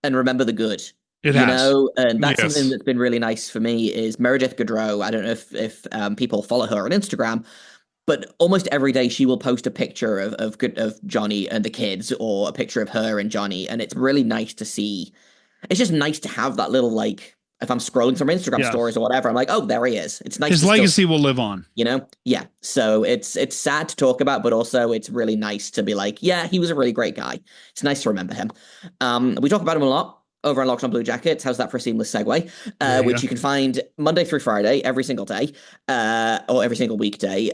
and remember the good. It You has. know, and that's Yes. something that's been really nice for me is Meredith Gaudreau. I don't know if people follow her on Instagram, but almost every day she will post a picture of Johnny and the kids, or a picture of her and Johnny, and it's really nice to see. It's just nice to have that little, like, if I'm scrolling through my Instagram Yeah. stories or whatever, I'm like, oh, there he is. It's nice His to still, legacy will live on. you know, yeah. So it's sad to talk about, but also it's really nice to be like, yeah, he was a really great guy. It's nice to remember him. We talk about him a lot over on Locked On Blue Jackets. How's that for a seamless segue? There you Which go. you can find Monday through Friday, every single day, or every single weekday.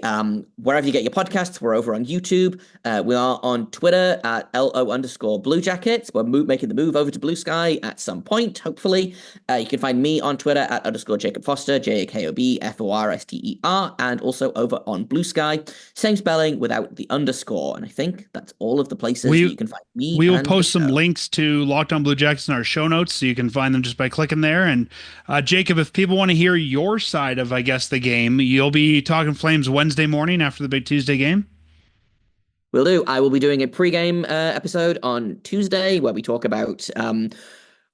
Wherever you get your podcasts, we're over on YouTube. We are on Twitter at LO_Blue Jackets. We're making the move over to Blue Sky at some point, hopefully. You can find me on Twitter at _Jakob Foster, JAKOB FORSTER, and also over on Blue Sky. Same spelling without the underscore. And I think that's all of the places that you can find me. We will and post the some show. links to Locked On Blue Jackets in our show notes, so you can find them just by clicking there. And Jacob, if people want to hear your side of, I guess, the game, you'll be talking Flames Wednesday morning after the big Tuesday game. Will do. I will be doing a pregame episode on Tuesday where we talk about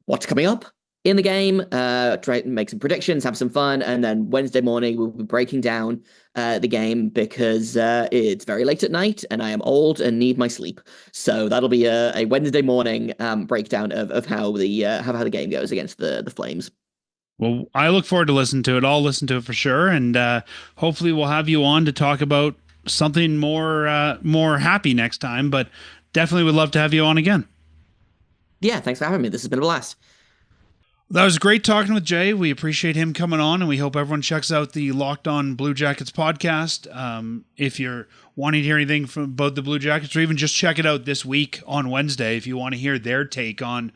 what's coming up in the game, try and make some predictions, have some fun, and then Wednesday morning we'll be breaking down the game because it's very late at night and I am old and need my sleep. So that'll be a Wednesday morning breakdown of how the game goes against the Flames. Well, I look forward to listening to it. I'll listen to it for sure, and hopefully we'll have you on to talk about something more happy next time. But definitely would love to have you on again. Yeah, thanks for having me. This has been a blast. That was great talking with Jay. We appreciate him coming on, and we hope everyone checks out the Locked On Blue Jackets podcast. If you're wanting to hear anything from both the Blue Jackets, or even just check it out this week on Wednesday if you want to hear their take on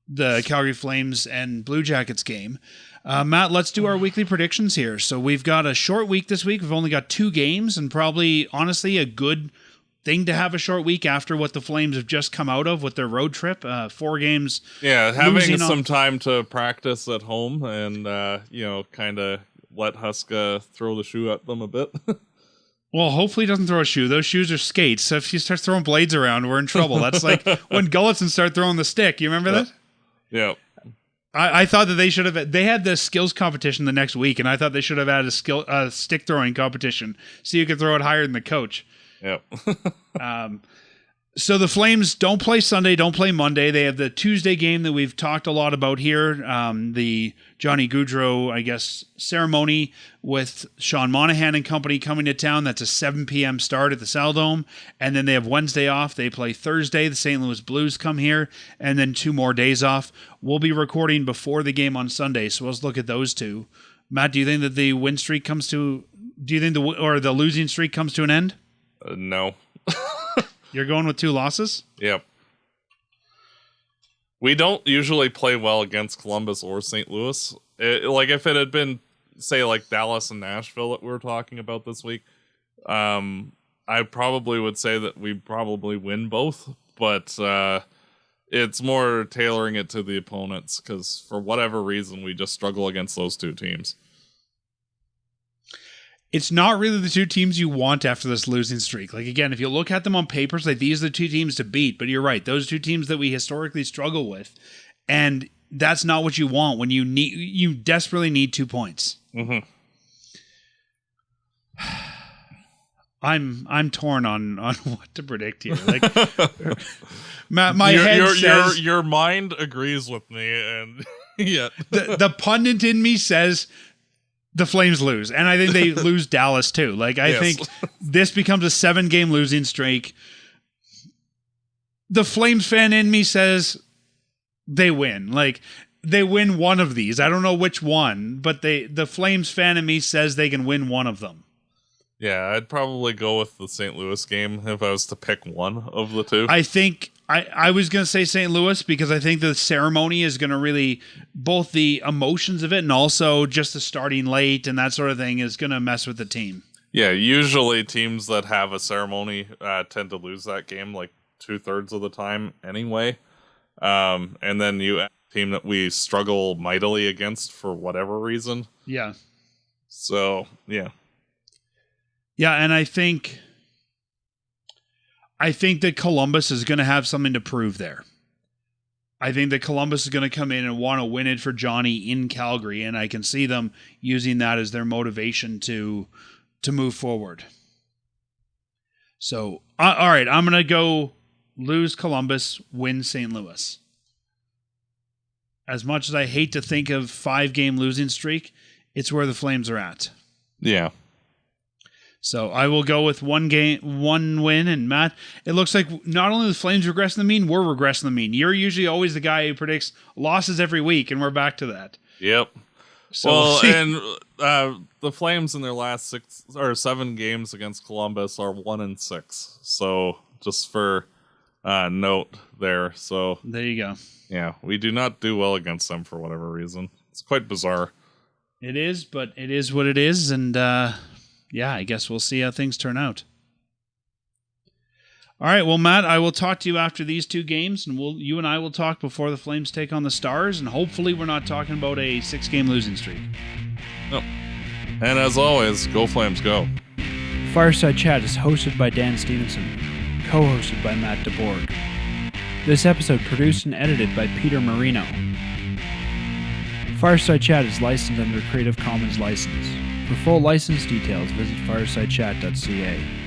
the Calgary Flames and Blue Jackets game. Matt, let's do our weekly predictions here. So we've got a short week this week. We've only got 2 games, and probably, honestly, a good thing to have a short week after what the Flames have just come out of with their road trip. 4 games. Yeah, having some time to practice at home and, kind of let Huska throw the shoe at them a bit. Well, hopefully he doesn't throw a shoe. Those shoes are skates. So if he starts throwing blades around, we're in trouble. That's like when Gulletson started throwing the stick. You remember that? Yeah. I thought that they had the skills competition the next week, and I thought they should have had a stick throwing competition so you could throw it higher than the coach. Yep. So the Flames don't play Sunday, don't play Monday. They have the Tuesday game that we've talked a lot about here, the Johnny Gaudreau, I guess, ceremony with Sean Monahan and company coming to town. That's a 7 p.m. start at the Saddledome. And then they have Wednesday off. They play Thursday. The St. Louis Blues come here, and then 2 more days off. We'll be recording before the game on Sunday, so let's look at those 2. Matt, do you think that the win streak comes to? Do you think the losing streak comes to an end? No. You're going with 2 losses? Yep. We don't usually play well against Columbus or St. Louis. If it had been, say, like Dallas and Nashville that we were talking about this week, I probably would say that we probably win both. But it's more tailoring it to the opponents because for whatever reason, we just struggle against those 2 teams. It's not really the 2 teams you want after this losing streak. Like, again, if you look at them on paper, like, these are the 2 teams to beat. But you're right. Those 2 teams that we historically struggle with. And that's not what you want when you desperately need 2 points. Mm-hmm. I'm torn on what to predict here. Like, my head says your mind agrees with me, and yeah, the pundit in me says the Flames lose, and I think they lose Dallas too. Like, I think this becomes a 7-game losing streak. The Flames fan in me says they win. Like, they win one of these. I don't know which one, but the Flames fan in me says they can win one of them. Yeah, I'd probably go with the St. Louis game if I was to pick one of the 2. I think I was going to say St. Louis because I think the ceremony is going to really, both the emotions of it and also just the starting late and that sort of thing is going to mess with the team. Yeah, usually teams that have a ceremony tend to lose that game like 2/3 of the time anyway. And then you have a team that we struggle mightily against for whatever reason. Yeah. So, yeah. Yeah, and I think that Columbus is going to have something to prove there. I think that Columbus is going to come in and want to win it for Johnny in Calgary, and I can see them using that as their motivation to move forward. So, all right, I'm going to go lose Columbus, win St. Louis. As much as I hate to think of 5-game losing streak, it's where the Flames are at. Yeah. So I will go with one win. And Matt, it looks like not only the Flames regressing the mean, we're regressing the mean. You're usually always the guy who predicts losses every week, and we're back to that. Yep. So and the Flames in their last 6 or 7 games against Columbus are 1-6. So just for note there. So there you go. Yeah, we do not do well against them for whatever reason. It's quite bizarre. It is, but it is what it is, and yeah, I guess we'll see how things turn out. All right, well, Matt, I will talk to you after these 2 games, and you and I will talk before the Flames take on the Stars, and hopefully we're not talking about a 6-game losing streak. No. And as always, go Flames, go. Fireside Chat is hosted by Dan Stevenson, co-hosted by Matt DeBorg. This episode produced and edited by Peter Marino. Fireside Chat is licensed under Creative Commons license. For full license details, visit firesidechat.ca.